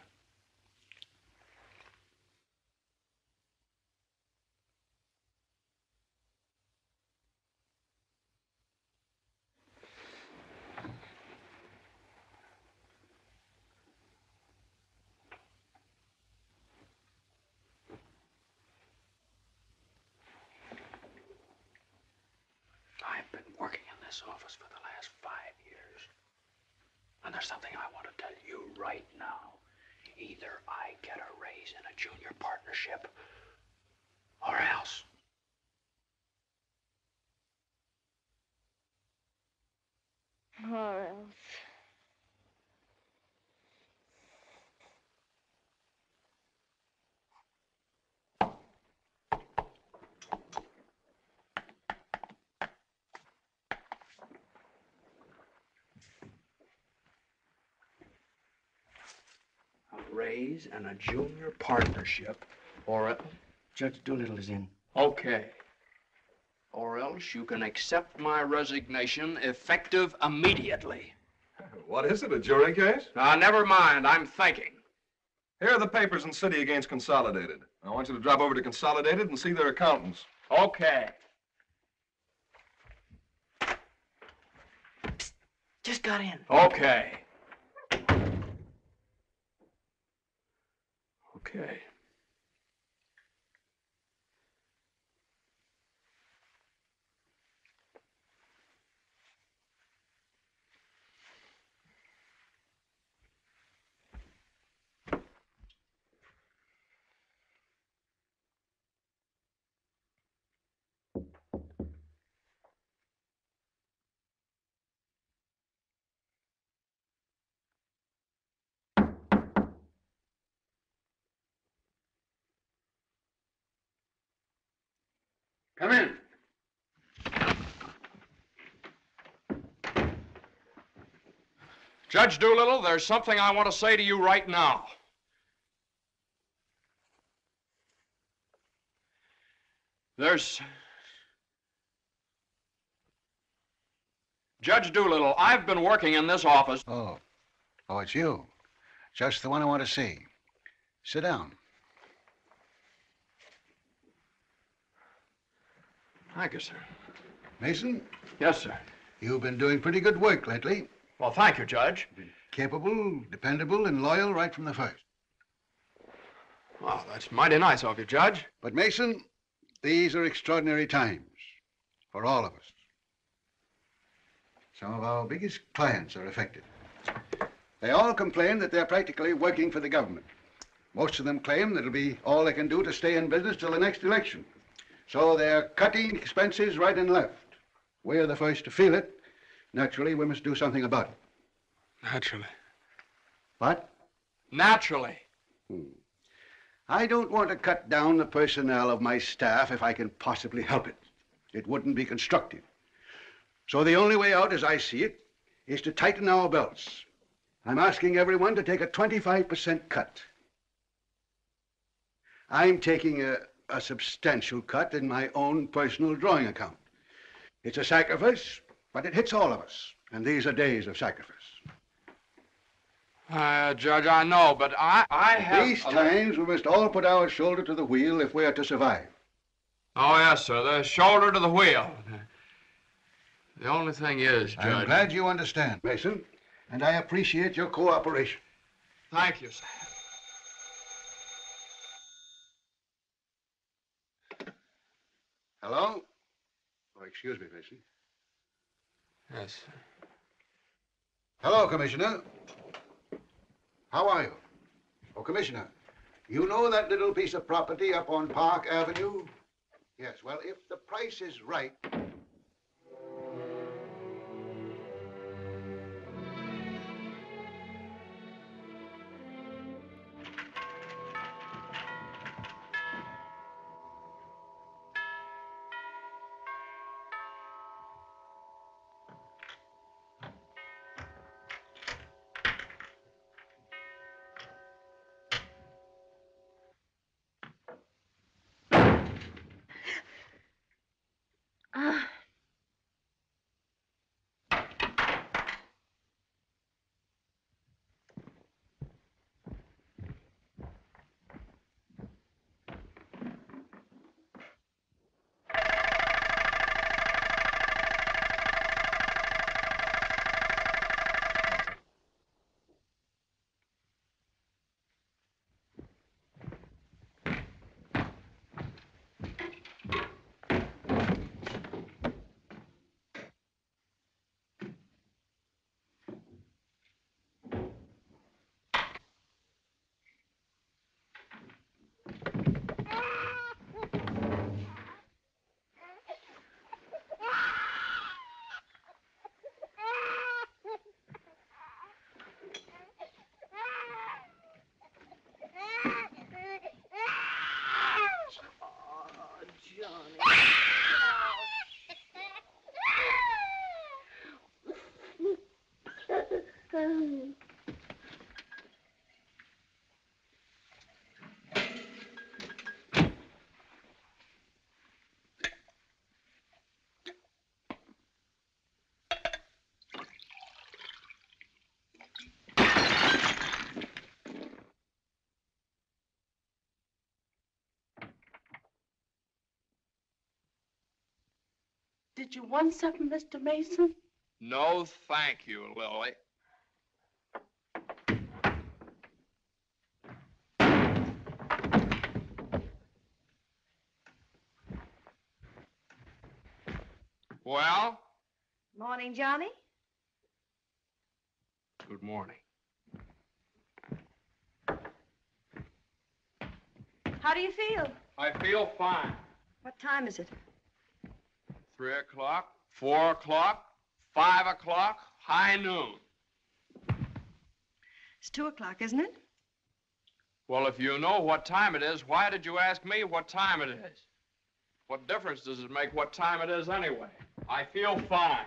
I've been working in this office for the last 5 years. And there's something I want to tell you right now. Either I get a raise in a junior partnership, or else. Or else. A raise and a junior partnership, or else. Judge Doolittle is in. Okay. Or else you can accept my resignation effective immediately. What is it, a jury case? Never mind, I'm thinking. Here are the papers in City against Consolidated. I want you to drop over to Consolidated and see their accountants. Okay. Psst, just got in. Okay. Okay. Come in. Judge Doolittle, there's something I want to say to you right now. Judge Doolittle, I've been working in this office. Oh, it's you. Just the one I want to see. Sit down. Thank you, sir. Mason? Yes, sir. You've been doing pretty good work lately. Well, thank you, Judge. Capable, dependable, and loyal right from the first. Well, that's mighty nice of you, Judge. But, Mason, these are extraordinary times for all of us. Some of our biggest clients are affected. They all complain that they're practically working for the government. Most of them claim that it'll be all they can do to stay in business till the next election. So they're cutting expenses right and left. We're the first to feel it. Naturally, we must do something about it. Naturally. What? Naturally. I don't want to cut down the personnel of my staff if I can possibly help it. It wouldn't be constructive. So the only way out, as I see it, is to tighten our belts. I'm asking everyone to take a 25% cut. I'm taking a substantial cut in my own personal drawing account. It's a sacrifice, but it hits all of us. And these are days of sacrifice. Judge, I know, but I have... These times we must all put our shoulder to the wheel if we are to survive. Oh, yes, sir. The shoulder to the wheel. The only thing is, Judge... I'm glad you understand, Mason, and I appreciate your cooperation. Thank you, sir. Hello? Oh, excuse me, Mason. Yes, sir. Hello, Commissioner. How are you? Oh, Commissioner, you know that little piece of property up on Park Avenue? Yes, well, if the price is right... Did you want something, Mr. Mason? No, thank you, Lily. Well? Morning, Johnny. Good morning. How do you feel? I feel fine. What time is it? 3 o'clock, 4 o'clock, 5 o'clock, high noon. It's 2 o'clock, isn't it? Well, if you know what time it is, why did you ask me what time it is? What difference does it make what time it is anyway? I feel fine.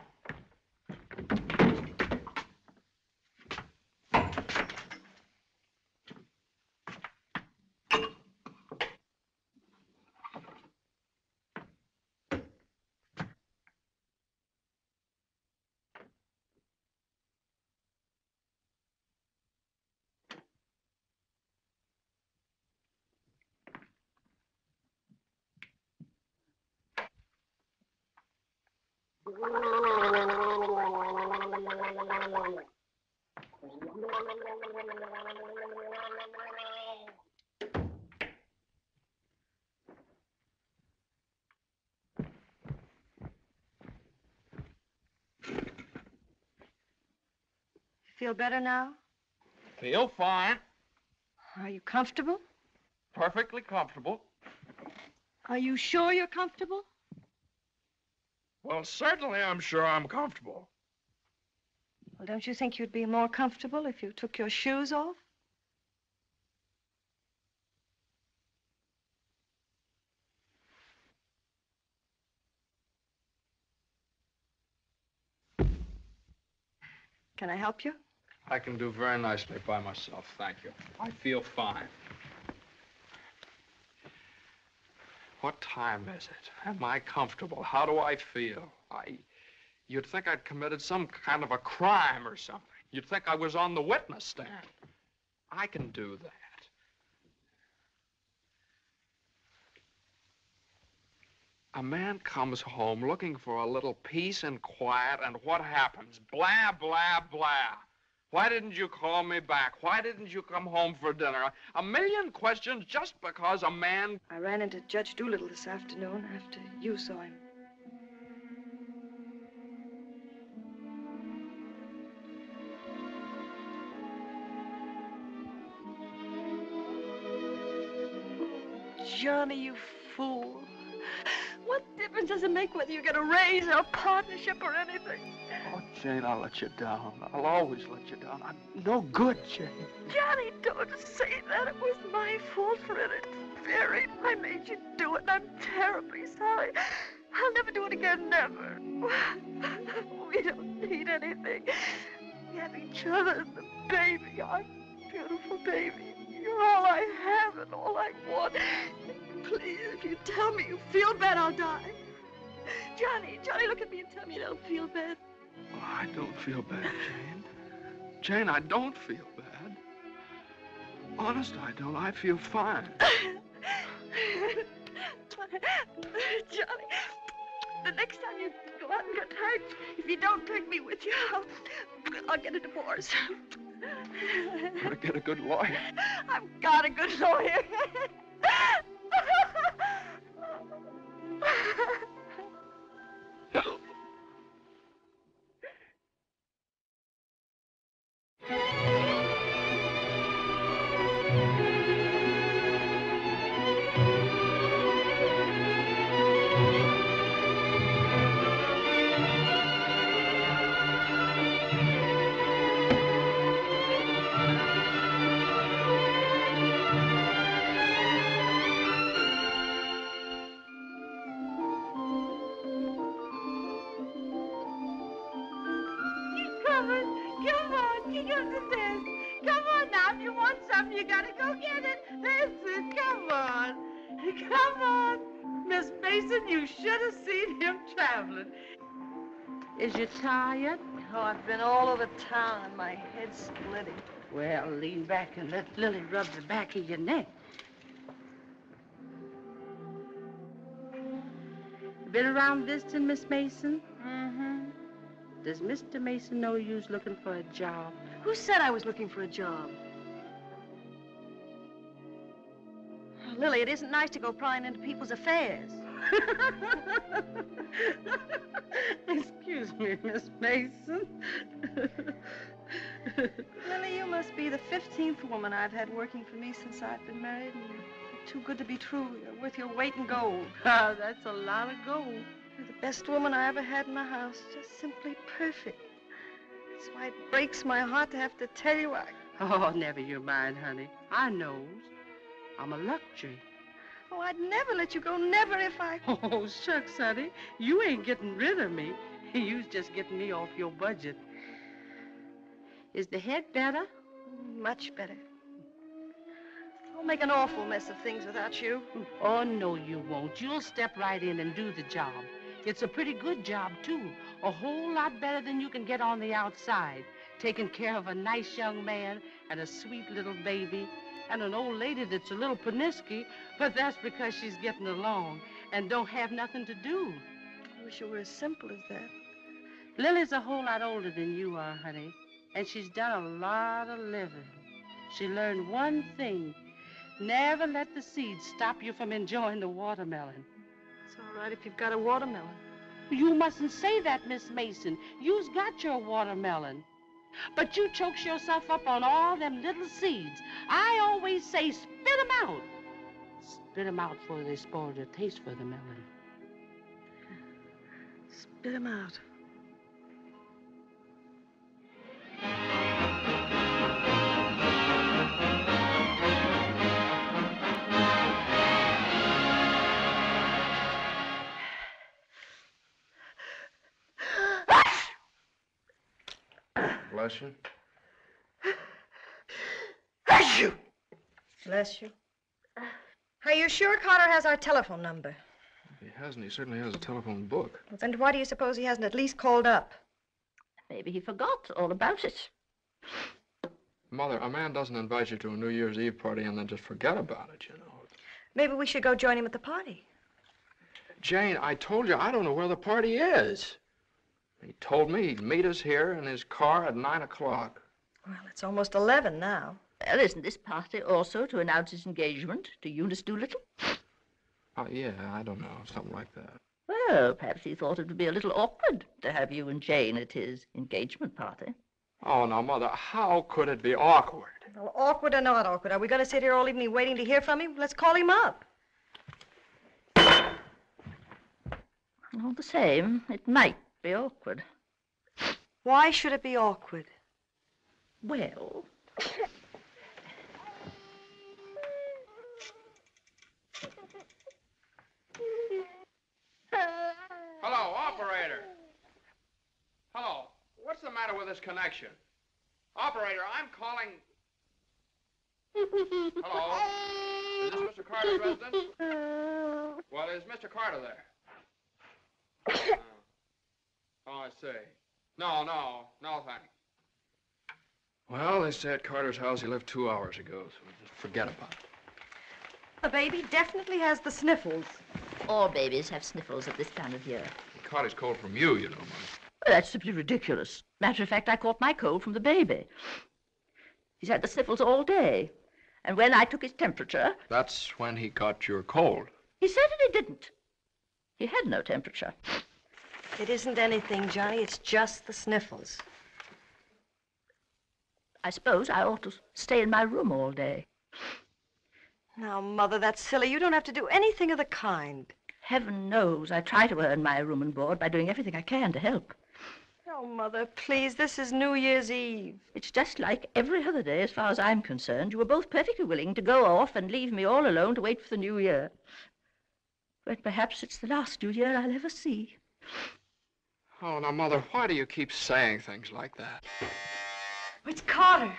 Feel better now? Feel fine. Are you comfortable? Perfectly comfortable. Are you sure you're comfortable? Well, certainly I'm sure I'm comfortable. Well, don't you think you'd be more comfortable if you took your shoes off? Can I help you? I can do very nicely by myself, thank you. I feel fine. What time is it? Am I comfortable? How do I feel? You'd think I'd committed some kind of a crime or something. You'd think I was on the witness stand. I can do that. A man comes home looking for a little peace and quiet, and what happens? Blah, blah, blah. Why didn't you call me back? Why didn't you come home for dinner? A million questions just because a man... I ran into Judge Doolittle this afternoon after you saw him. Johnny, you fool. What difference does it make whether you get a raise or a partnership or anything? Oh, Jane, I'll let you down. I'll always let you down. I'm no good, Jane. Johnny, don't say that. It was my fault for interfering. I made you do it, and I'm terribly sorry. I'll never do it again, never. We don't need anything. We have each other and the baby, our beautiful baby. You're all I have and all I want. Please, if you tell me you feel bad, I'll die. Johnny, look at me and tell me you don't feel bad. Oh, I don't feel bad, Jane. Jane, I don't feel bad. Honest, I don't. I feel fine. Johnny, the next time you go out and get hurt, if you don't take me with you, I'll get a divorce. Better get a good lawyer. I've got a good lawyer. Is you tired? Oh, I've been all over town and my head's splitting. Well, lean back and let Lily rub the back of your neck. Been around visiting, Miss Mason? Mm-hmm. Does Mr. Mason know you's looking for a job? Who said I was looking for a job? Oh, Lily, it isn't nice to go prying into people's affairs. Excuse me, Miss Mason. Lily, you must be the 15th woman I've had working for me since I've been married, and you're too good to be true. You're worth your weight in gold. Oh, that's a lot of gold. You're the best woman I ever had in the house. Just simply perfect. That's why it breaks my heart to have to tell you Oh, never you mind, honey. I knows. I'm a luxury. Oh, I'd never let you go, never if I... Oh, shucks, honey. You ain't getting rid of me. You's just getting me off your budget. Is the head better? Much better. I'll make an awful mess of things without you. Oh, no, you won't. You'll step right in and do the job. It's a pretty good job, too. A whole lot better than you can get on the outside. Taking care of a nice young man and a sweet little baby. And an old lady that's a little pernisky, but that's because she's getting along and don't have nothing to do. I wish it were as simple as that. Lily's a whole lot older than you are, honey, and she's done a lot of living. She learned one thing. Never let the seeds stop you from enjoying the watermelon. It's all right if you've got a watermelon. You mustn't say that, Miss Mason. You's got your watermelon. But you chokes yourself up on all them little seeds. I always say spit 'em out. Spit 'em out before they spoil their taste for the melon. Spit 'em out. Bless you. Bless you. Bless you. Are you sure Carter has our telephone number? If he hasn't, he certainly has a telephone book. Well, then why do you suppose he hasn't at least called up? Maybe he forgot all about it. Mother, a man doesn't invite you to a New Year's Eve party and then just forget about it, you know. Maybe we should go join him at the party. Jane, I told you I don't know where the party is. He told me he'd meet us here in his car at 9 o'clock. Well, it's almost 11 now. Well, isn't this party also to announce his engagement to Eunice Doolittle? Oh, yeah, I don't know, something like that. Well, perhaps he thought it would be a little awkward to have you and Jane at his engagement party. Oh, now, Mother, how could it be awkward? Well, awkward or not awkward, are we going to sit here all evening waiting to hear from him? Let's call him up. All the same, it might be awkward. Why should it be awkward? Well... Hello, operator. Hello. What's the matter with this connection? Operator, I'm calling... Hello? Is this Mr. Carter's residence? Well, is Mr. Carter there? Oh, I see. No, thanks. Well, they say at Carter's house he left 2 hours ago, so just forget about it. The baby definitely has the sniffles. All babies have sniffles at this time of year. He caught his cold from you, you know, Mother. Well, that's simply ridiculous. Matter of fact, I caught my cold from the baby. He's had the sniffles all day. And when I took his temperature... That's when he caught your cold. He said that he didn't. He had no temperature. It isn't anything, Johnny. It's just the sniffles. I suppose I ought to stay in my room all day. Now, Mother, that's silly. You don't have to do anything of the kind. Heaven knows I try to earn my room and board by doing everything I can to help. Oh, Mother, please, this is New Year's Eve. It's just like every other day as far as I'm concerned. You were both perfectly willing to go off and leave me all alone to wait for the New Year. But perhaps it's the last New Year I'll ever see. Oh, now, Mother, why do you keep saying things like that? It's Carter.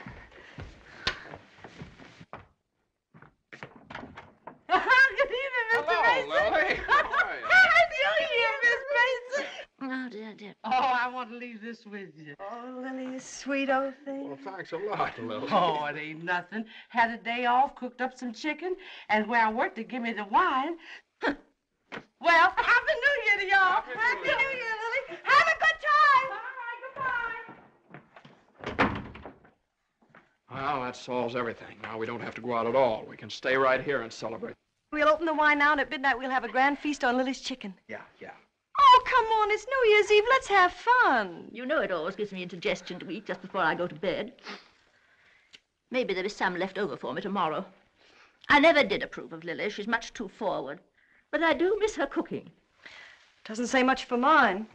Good evening, Mr. Mason. Lily. Happy New Year, Miss Mason. Oh, dear. Oh, I want to leave this with you. Oh, Lily, you sweet old thing. Well, thanks a lot, Lily. Oh, it ain't nothing. Had a day off, cooked up some chicken, and where I worked, they give me the wine. Well, Happy New Year to y'all. Happy New Year, Lily. Have a good time. Bye, goodbye. Well, that solves everything. Now we don't have to go out at all. We can stay right here and celebrate. We'll open the wine now, and at midnight we'll have a grand feast on Lily's chicken. Yeah. Oh, come on. It's New Year's Eve. Let's have fun. You know it always gives me indigestion to eat just before I go to bed. Maybe there is some left over for me tomorrow. I never did approve of Lily. She's much too forward. But I do miss her cooking. Doesn't say much for mine.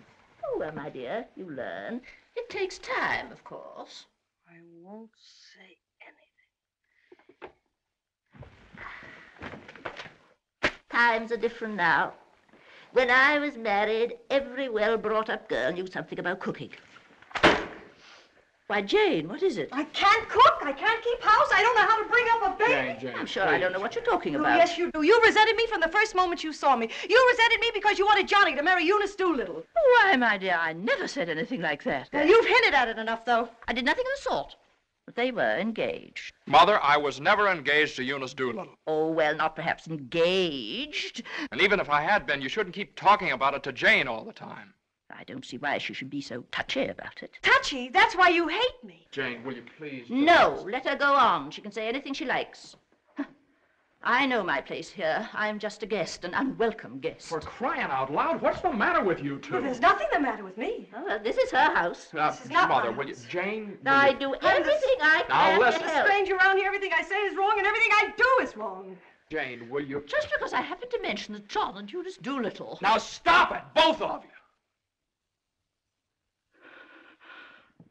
Oh, well, my dear, you learn. It takes time, of course. I won't say anything. Times are different now. When I was married, every well-brought-up girl knew something about cooking. Why, Jane, what is it? I can't cook. I can't keep house. I don't know how to bring up a baby. Jane, I'm sure I don't know what you're talking Oh, about. yes, you do. You resented me from the first moment you saw me. You resented me because you wanted Johnny to marry Eunice Doolittle. Why, my dear, I never said anything like that. Well, you've hinted at it enough, though. I did nothing of the sort. But they were engaged. Mother, I was never engaged to Eunice Doolittle. Oh, well, not perhaps engaged. And even if I had been, you shouldn't keep talking about it to Jane all the time. I don't see why she should be so touchy about it. Touchy? That's why you hate me. Jane, will you please... No, let her go on. She can say anything she likes. I know my place here. I'm just a guest, an unwelcome guest. For crying out loud, what's the matter with you two? Well, there's nothing the matter with me. Oh, well, this is her house. This is not Mother, my will you... house. Jane, will I you... do everything I can listen. to There's a help. stranger around here. Everything I say is wrong, and everything I do is wrong. Jane, will you... Just because I happened to mention that John and Eunice Doolittle. Now stop it, both of you!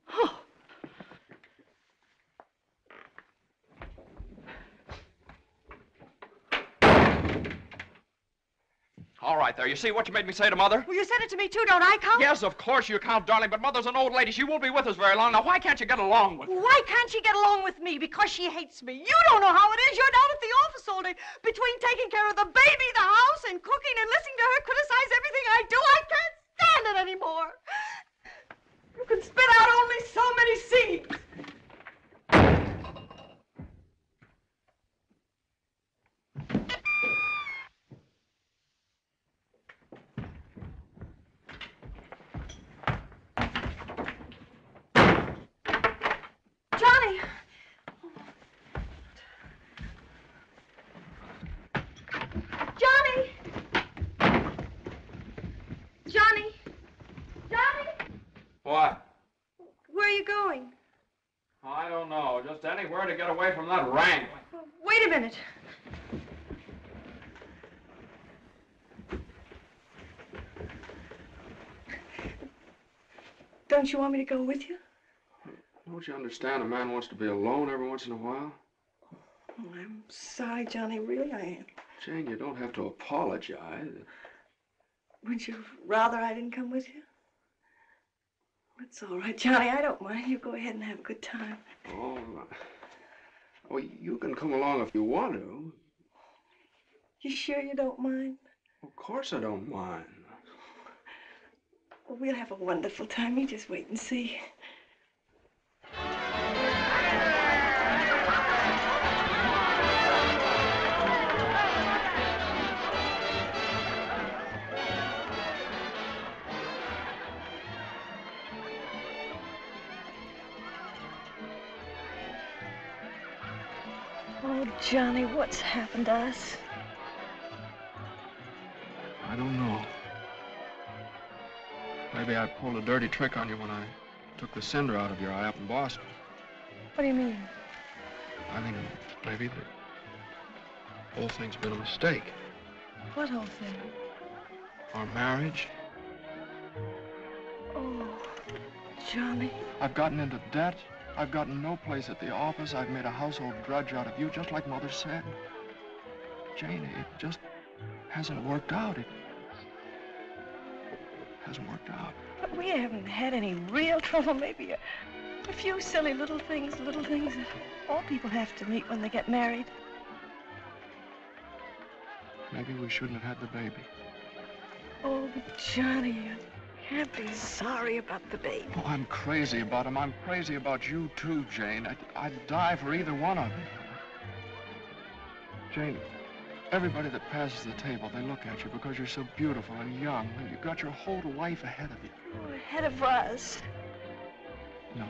Oh. All right, there. You see what you made me say to Mother? Well, you said it to me, too. Don't I count? Yes, of course you count, darling, but Mother's an old lady. She won't be with us very long. Now, why can't you get along with her? Why can't she get along with me? Because she hates me. You don't know how it is. You're down at the office all day. Between taking care of the baby, the house, and cooking, and listening to her criticize everything I do, I can't stand it anymore. You can spit out only so many seeds. Johnny! Johnny! What? Where are you going? I don't know. Just anywhere to get away from that wrangling. Wait a minute. Don't you want me to go with you? Don't you understand? A man wants to be alone every once in a while. Oh, I'm sorry, Johnny. Really, I am. Jane, you don't have to apologize. Would you rather I didn't come with you? It's all right, Johnny. I don't mind. You go ahead and have a good time. Oh, well, you can come along if you want to. You sure you don't mind? Of course I don't mind. Well, we'll have a wonderful time. You just wait and see. Oh, Johnny, what's happened to us? I don't know. Maybe I pulled a dirty trick on you when I took the cinder out of your eye up in Boston. What do you mean? I mean, maybe the whole thing's been a mistake. What whole thing? Our marriage. Oh, Johnny. I've gotten into debt. I've gotten no place at the office. I've made a household drudge out of you, just like Mother said. Jane, it just hasn't worked out. It hasn't worked out. But we haven't had any real trouble. Maybe a few silly little things that all people have to meet when they get married. Maybe we shouldn't have had the baby. Oh, but Johnny, you can't be sorry about the baby. Oh, I'm crazy about him. I'm crazy about you, too, Jane. I'd die for either one of you. Jane, everybody that passes the table, they look at you because you're so beautiful and young, and you've got your whole life ahead of you. Oh, ahead of us. No.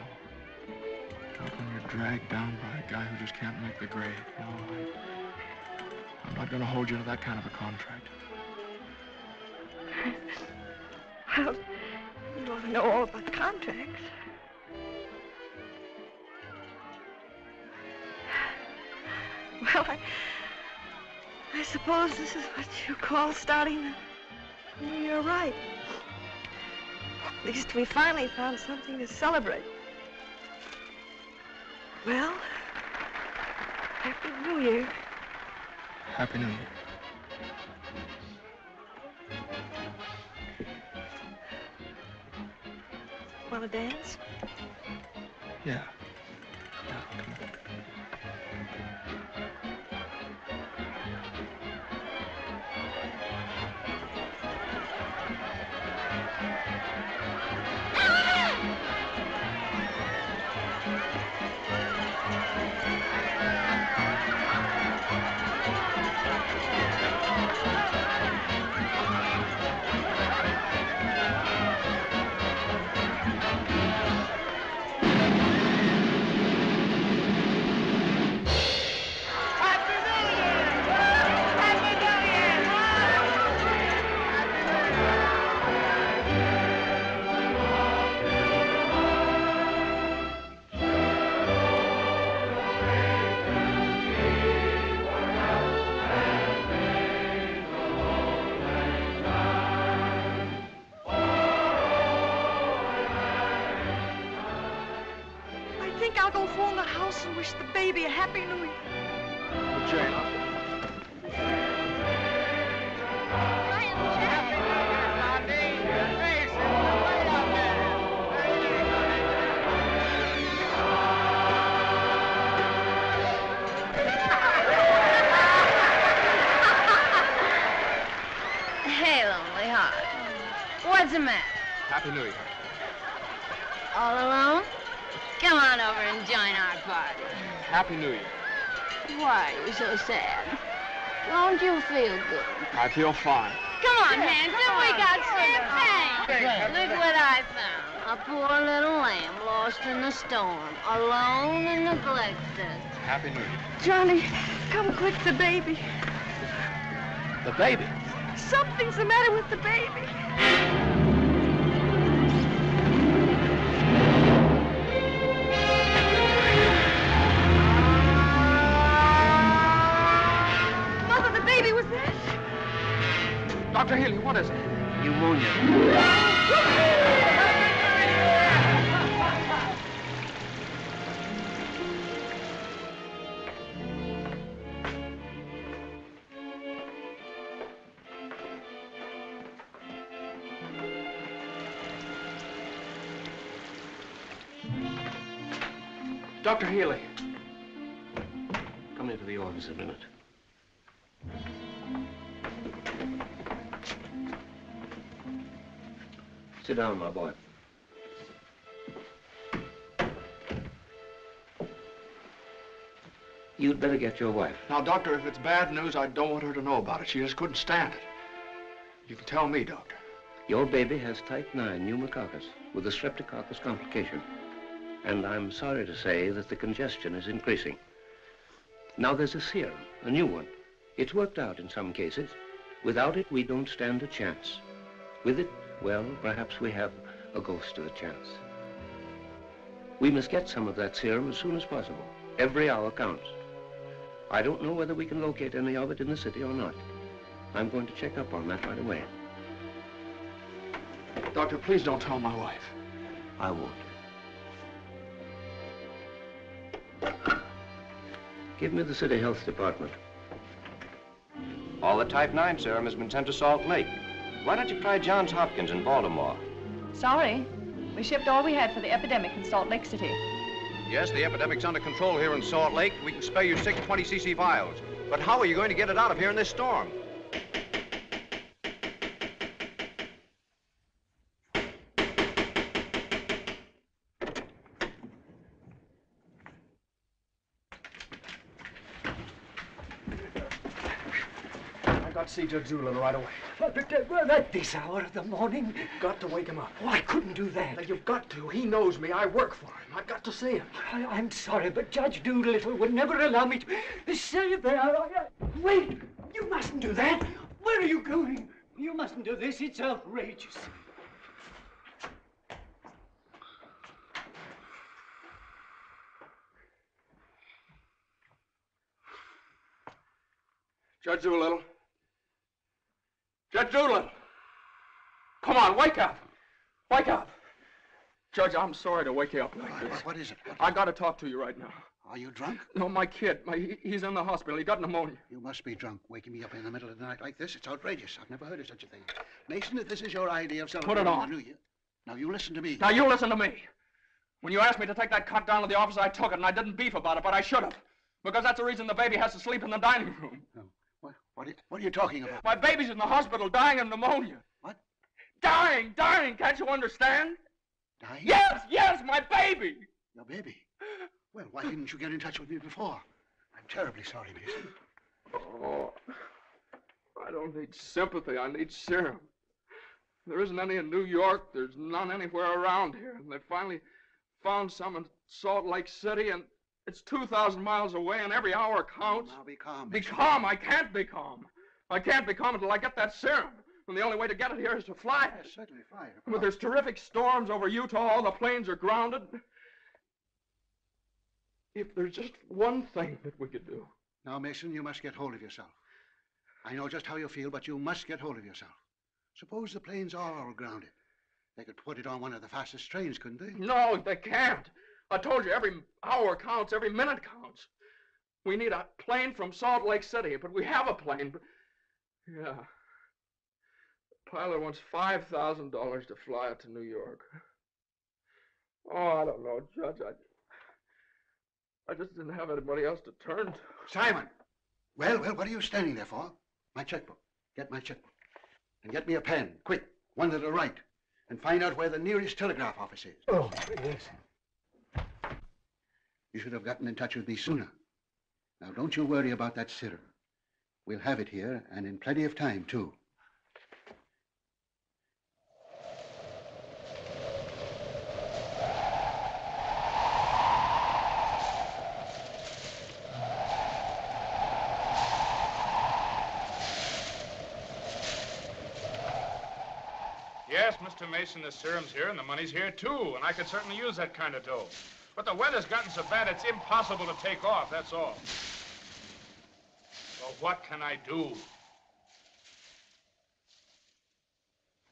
Not when you're dragged down by a guy who just can't make the grade. No, I'm not going to hold you to that kind of a contract. Well, you ought to know all about contracts. Well, I suppose this is what you call starting the new year right. At least we finally found something to celebrate. Well, Happy New Year. Happy New Year. Want to dance? Yeah. Come on. I'll go phone the house and wish the baby a Happy New Year. Well, Jane, Hey, lonely heart. What's the matter? Happy New Year. All alone? Come on over and join our party. Happy New Year. Why are you so sad? Don't you feel good? I feel fine. Come on, handsome, we got champagne. Look what I found. A poor little lamb lost in the storm, alone and neglected. Happy New Year. Johnny, come quick, the baby. The baby? Something's the matter with the baby. Mother, the baby was dead. Dr. Healy, what is it? Pneumonia. Dr. Healy. Come into the office a minute. Sit down, my boy. You'd better get your wife. Now, Doctor, if it's bad news, I don't want her to know about it. She just couldn't stand it. You can tell me, Doctor. Your baby has type 9 pneumococcus with a streptococcus complication. And I'm sorry to say that the congestion is increasing. Now there's a serum, a new one. It's worked out in some cases. Without it, we don't stand a chance. With it, well, perhaps we have a ghost of a chance. We must get some of that serum as soon as possible. Every hour counts. I don't know whether we can locate any of it in the city or not. I'm going to check up on that right away. Doctor, please don't tell my wife. I won't. Give me the City Health Department. All the type 9 serum has been sent to Salt Lake. Why don't you try Johns Hopkins in Baltimore? Sorry. We shipped all we had for the epidemic in Salt Lake City. Yes, the epidemic's under control here in Salt Lake. We can spare you 6 20cc vials. But how are you going to get it out of here in this storm? See Judge Doolittle right away. But at this hour of the morning? You've got to wake him up. Oh, I couldn't do that. Now, you've got to. He knows me. I work for him. I've got to see him. I'm sorry, but Judge Doolittle would never allow me to say that. Wait! You mustn't do that. Where are you going? You mustn't do this. It's outrageous. Judge Doolittle. Judge Doolittle! Come on, wake up! Wake up! Judge, I'm sorry to wake you up like this. What is it? I got to talk to you right now. Are you drunk? No, my kid. He's in the hospital. He got pneumonia. You must be drunk, waking me up in the middle of the night like this. It's outrageous. I've never heard of such a thing. Mason, if this is your idea of celebrating Put it on. the New Year... Now, you listen to me. Now, you listen to me. When you asked me to take that cut down to the office, I took it, and I didn't beef about it, but I should have. Because that's the reason the baby has to sleep in the dining room. No. What are you talking about? My baby's in the hospital dying of pneumonia. What? Dying! Can't you understand? Dying? Yes, my baby! Your baby? Well, why didn't you get in touch with me before? I'm terribly sorry, Mason. Oh, I don't need sympathy. I need serum. There isn't any in New York. There's none anywhere around here. And they finally found some in Salt Lake City, and it's 2,000 miles away, and every hour counts. Now, be calm. Be calm? I can't be calm. I can't be calm until I get that serum. And the only way to get it here is to fly it. Yes, certainly, fly it. But there's terrific storms over Utah. All the planes are grounded. If there's just one thing that we could do. Now, Mason, you must get hold of yourself. I know just how you feel, but you must get hold of yourself. Suppose the planes are all grounded. They could put it on one of the fastest trains, couldn't they? No, they can't. I told you, every hour counts, every minute counts. We need a plane from Salt Lake City, but we have a plane. But... yeah. The pilot wants $5,000 to fly it to New York. Oh, I don't know, Judge. I just didn't have anybody else to turn to. Simon! Well, what are you standing there for? My checkbook. Get my checkbook. And get me a pen, quick, one that'll write. And find out where the nearest telegraph office is. Oh, yes. You should have gotten in touch with me sooner. Now, don't you worry about that serum. We'll have it here, and in plenty of time, too. Yes, Mr. Mason, the serum's here and the money's here, too, and I could certainly use that kind of dough. But the weather's gotten so bad it's impossible to take off, that's all. Well, what can I do?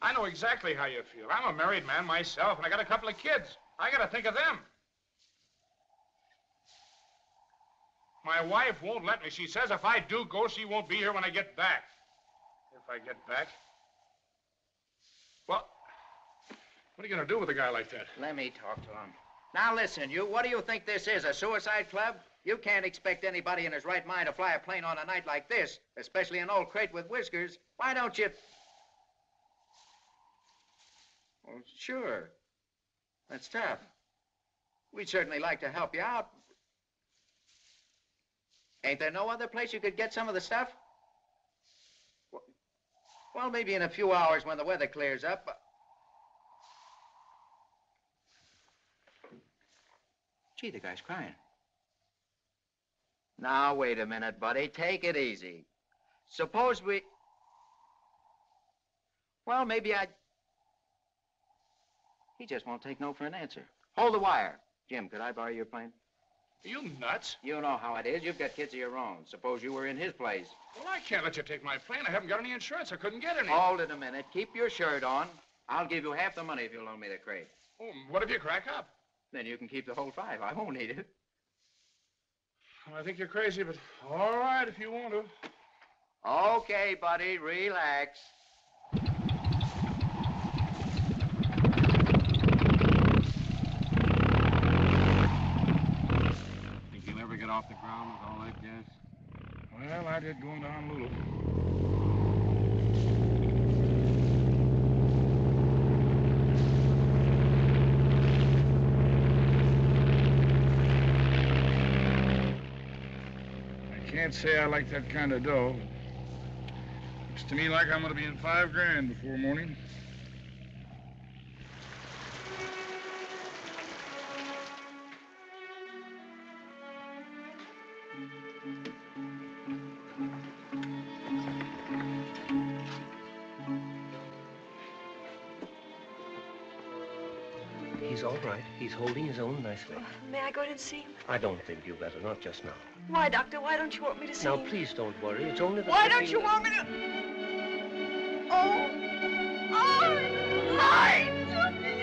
I know exactly how you feel. I'm a married man myself, and I got a couple of kids. I got to think of them. My wife won't let me. She says if I do go, she won't be here when I get back. If I get back? Well, what are you going to do with a guy like that? Let me talk to him. Now listen, you, what do you think this is, a suicide club? You can't expect anybody in his right mind to fly a plane on a night like this, especially an old crate with whiskers. Why don't you... Well, sure. That's tough. We'd certainly like to help you out. Ain't there no other place you could get some of the stuff? Well, maybe in a few hours when the weather clears up. Gee, the guy's crying. Now, wait a minute, buddy. Take it easy. Suppose we... Well, maybe I... He just won't take no for an answer. Hold the wire. Jim, could I borrow your plane? Are you nuts? You know how it is. You've got kids of your own. Suppose you were in his place. Well, I can't let you take my plane. I haven't got any insurance. I couldn't get any. Hold it a minute. Keep your shirt on. I'll give you half the money if you'll loan me the crate. Oh, what if you crack up? Then you can keep the whole 5. I won't need it. Well, I think you're crazy, but all right if you want to. Okay, buddy. Relax. Get off the ground with all that gas? Well, I did going to Honolulu. I can't say I like that kind of dough. Looks to me like I'm going to be in $5 grand before morning. He's all right. He's holding his own nicely. May I go in and see him? I don't think you better, not just now. Why, Doctor? Why don't you want me to see Now, him? please don't worry. It's only the... Why don't you want me to... Oh! Oh! You're lying to me!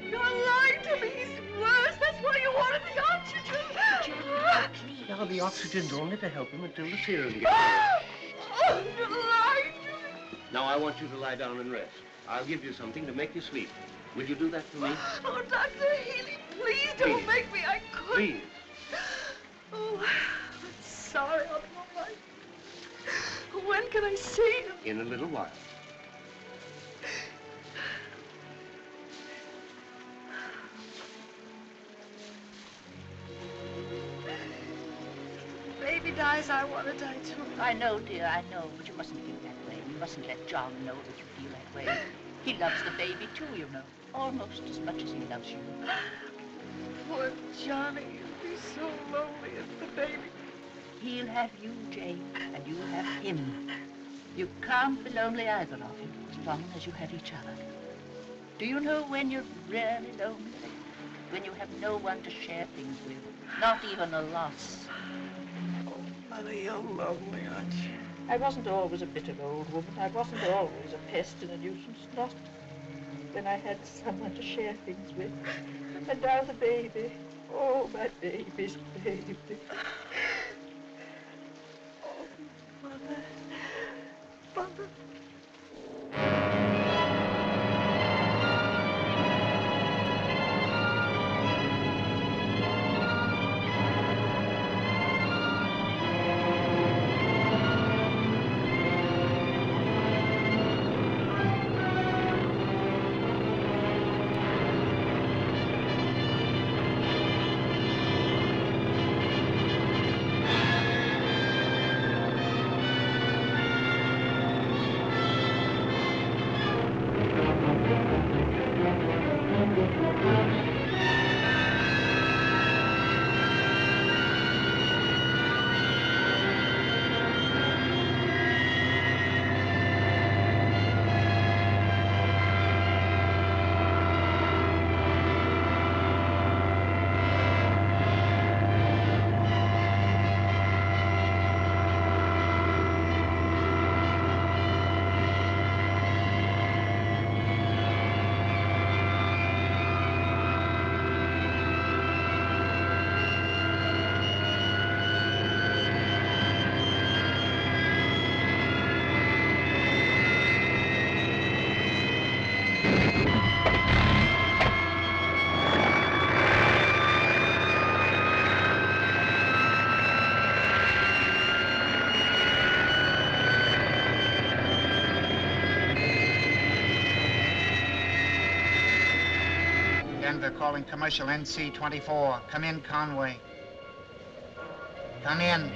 You're lying to me! He's worse! That's why you wanted the oxygen! Now, the oxygen's only to help him until the serum gets Oh, you're lying to me! Now, I want you to lie down and rest. I'll give you something to make you sleep. Will you do that for me? Oh, Dr. Healy, please don't make me. I couldn't. Please. Oh, I'm sorry. I'll be all right. When can I see him? In a little while. Baby dies, I want to die too. I know, dear, I know, but you mustn't feel that way. You mustn't let John know that you feel that way. He loves the baby too, you know, almost as much as he loves you. Poor Johnny, he'll be so lonely as the baby. He'll have you, Jane, and you'll have him. You can't be lonely either of you, as long as you have each other. Do you know when you're really lonely? When you have no one to share things with, not even a loss. Mother, you're lonely, aren't you? I wasn't always a bitter old woman. I wasn't always a pest and a nuisance. Not when I had someone to share things with. And now the baby. Oh, my baby's baby. Oh, Mother. Mother. Denver calling commercial NC-24. Come in, Conway. Come in.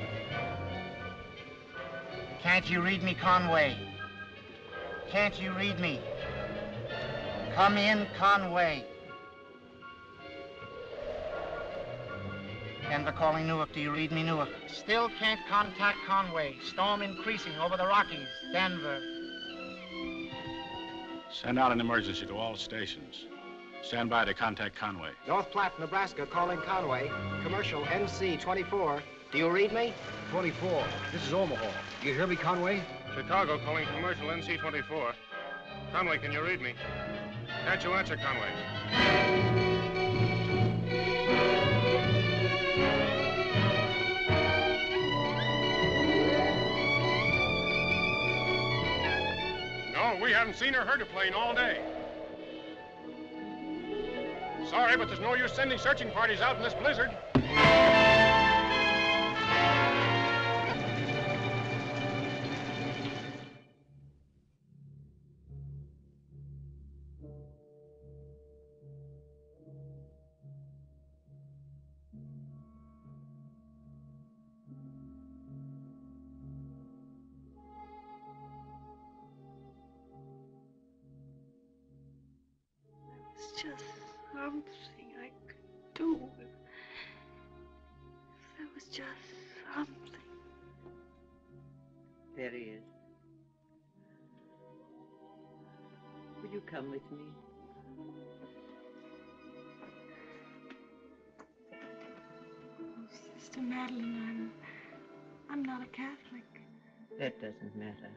Can't you read me, Conway? Can't you read me? Come in, Conway. Denver calling Newark. Do you read me, Newark? Still can't contact Conway. Storm increasing over the Rockies. Denver. Send out an emergency to all stations. Stand by to contact Conway. North Platte, Nebraska, calling Conway. Commercial NC-24. Do you read me? 24. This is Omaha. Do you hear me, Conway? Chicago calling commercial NC-24. Conway, can you read me? Can't you answer, Conway? No, we haven't seen or heard a plane all day. Sorry, but there's no use sending searching parties out in this blizzard. It's just something I could do. There was just something. There he is. Will you come with me? Oh, Sister Madeline, I'm not a Catholic. That doesn't matter.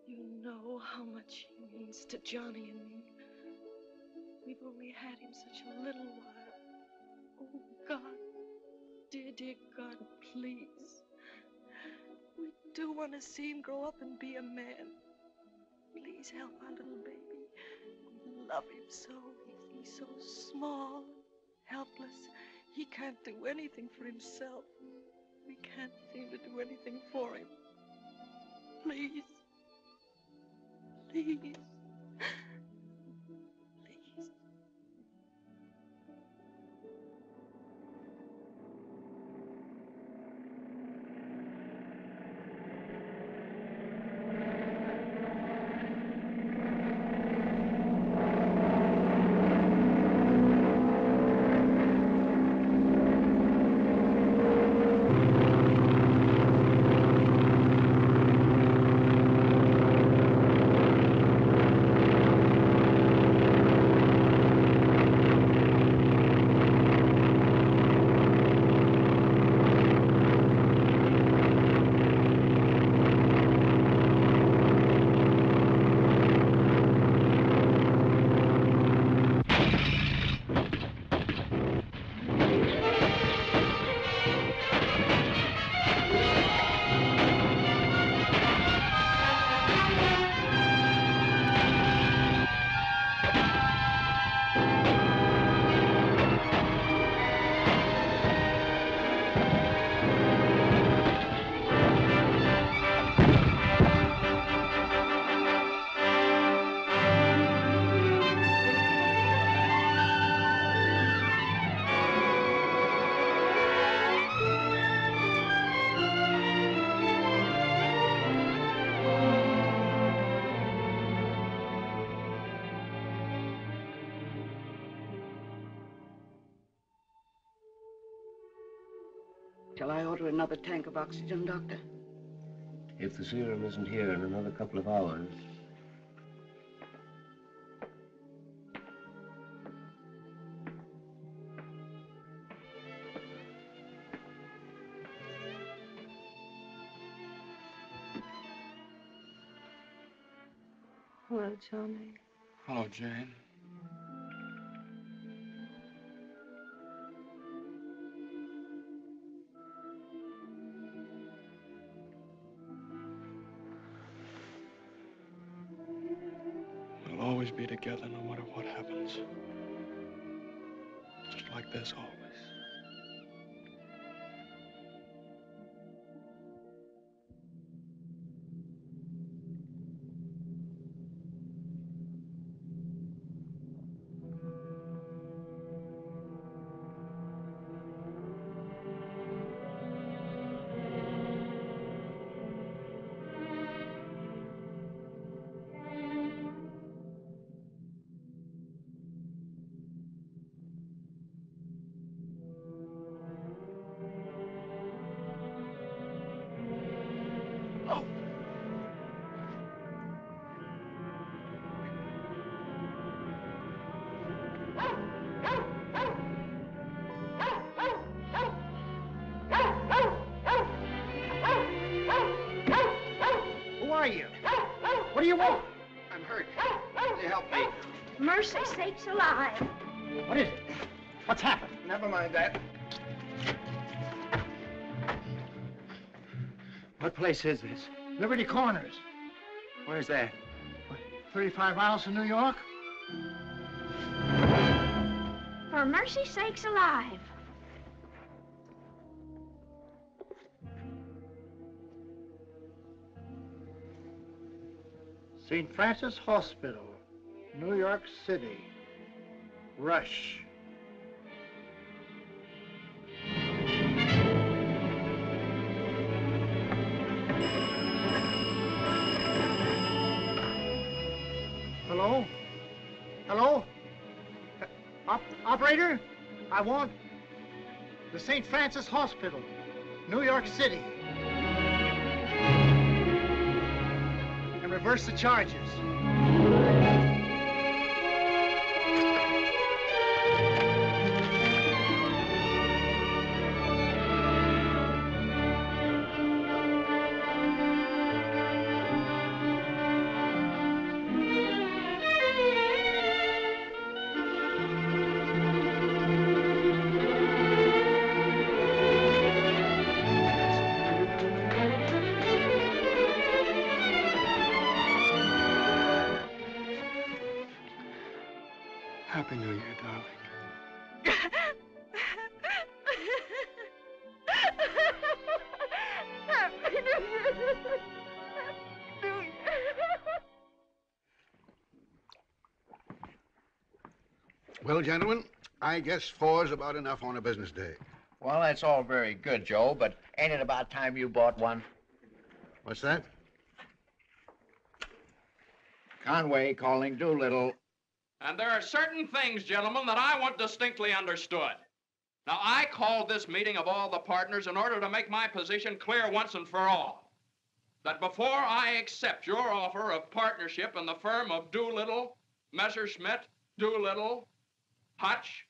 You know how much he means to Johnny and me. We've only had him such a little while. Oh, God, dear, dear God, please. We do want to see him grow up and be a man. Please help our little baby. We love him so. He's so small, helpless. He can't do anything for himself. We can't seem to do anything for him. Please. Please. Please. Shall I order another tank of oxygen, Doctor? If the serum isn't here in another couple of hours. Hello, Johnny. Hello, Jane. We'll always be together no matter what happens. Just like this always. Who are you? What do you want? I'm hurt. Will you help me? Mercy sakes alive. What is it? What's happened? Never mind that. What place is this? Liberty Corners. Where's that? 35 miles from New York? For mercy sakes alive. St. Francis Hospital, New York City. Rush. Hello? Hello? Operator? I want the St. Francis Hospital, New York City. And reverse the charges. Happy New Year, darling. Happy New Year. New Year. Well, gentlemen, I guess 4's about enough on a business day. Well, that's all very good, Joe, but ain't it about time you bought one? What's that? Conway calling Doolittle. And there are certain things, gentlemen, that I want distinctly understood. Now, I called this meeting of all the partners in order to make my position clear once and for all. That before I accept your offer of partnership in the firm of Doolittle, Messerschmitt, Doolittle, Hutch,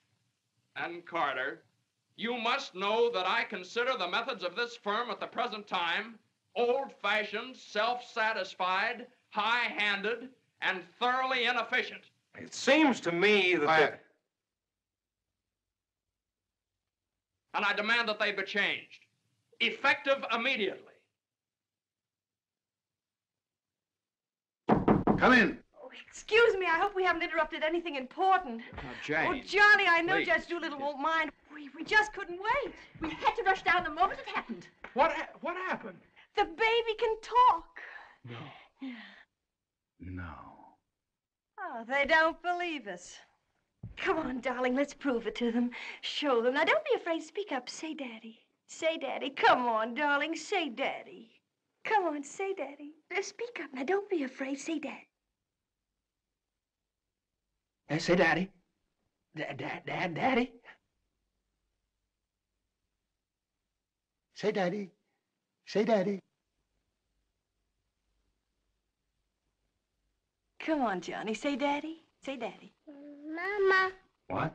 and Carter, you must know that I consider the methods of this firm at the present time old-fashioned, self-satisfied, high-handed, and thoroughly inefficient. It seems to me that... And I demand that they be changed, effective immediately. Come in. Oh, excuse me, I hope we haven't interrupted anything important. Jane. Oh, Johnny, I know please. Judge Doolittle won't mind. We just couldn't wait. We had to rush down the moment it happened. What happened? The baby can talk. No. No. Oh, they don't believe us. Come on, darling, let's prove it to them. Show them. Now, don't be afraid. Speak up. Say Daddy. Say Daddy. Come on, darling. Say Daddy. Come on, say Daddy. Speak up. Now, don't be afraid. Say Daddy. Say Daddy. Daddy. Say Daddy. Say Daddy. Come on, Johnny. Say Daddy. Say Daddy. Mama. What?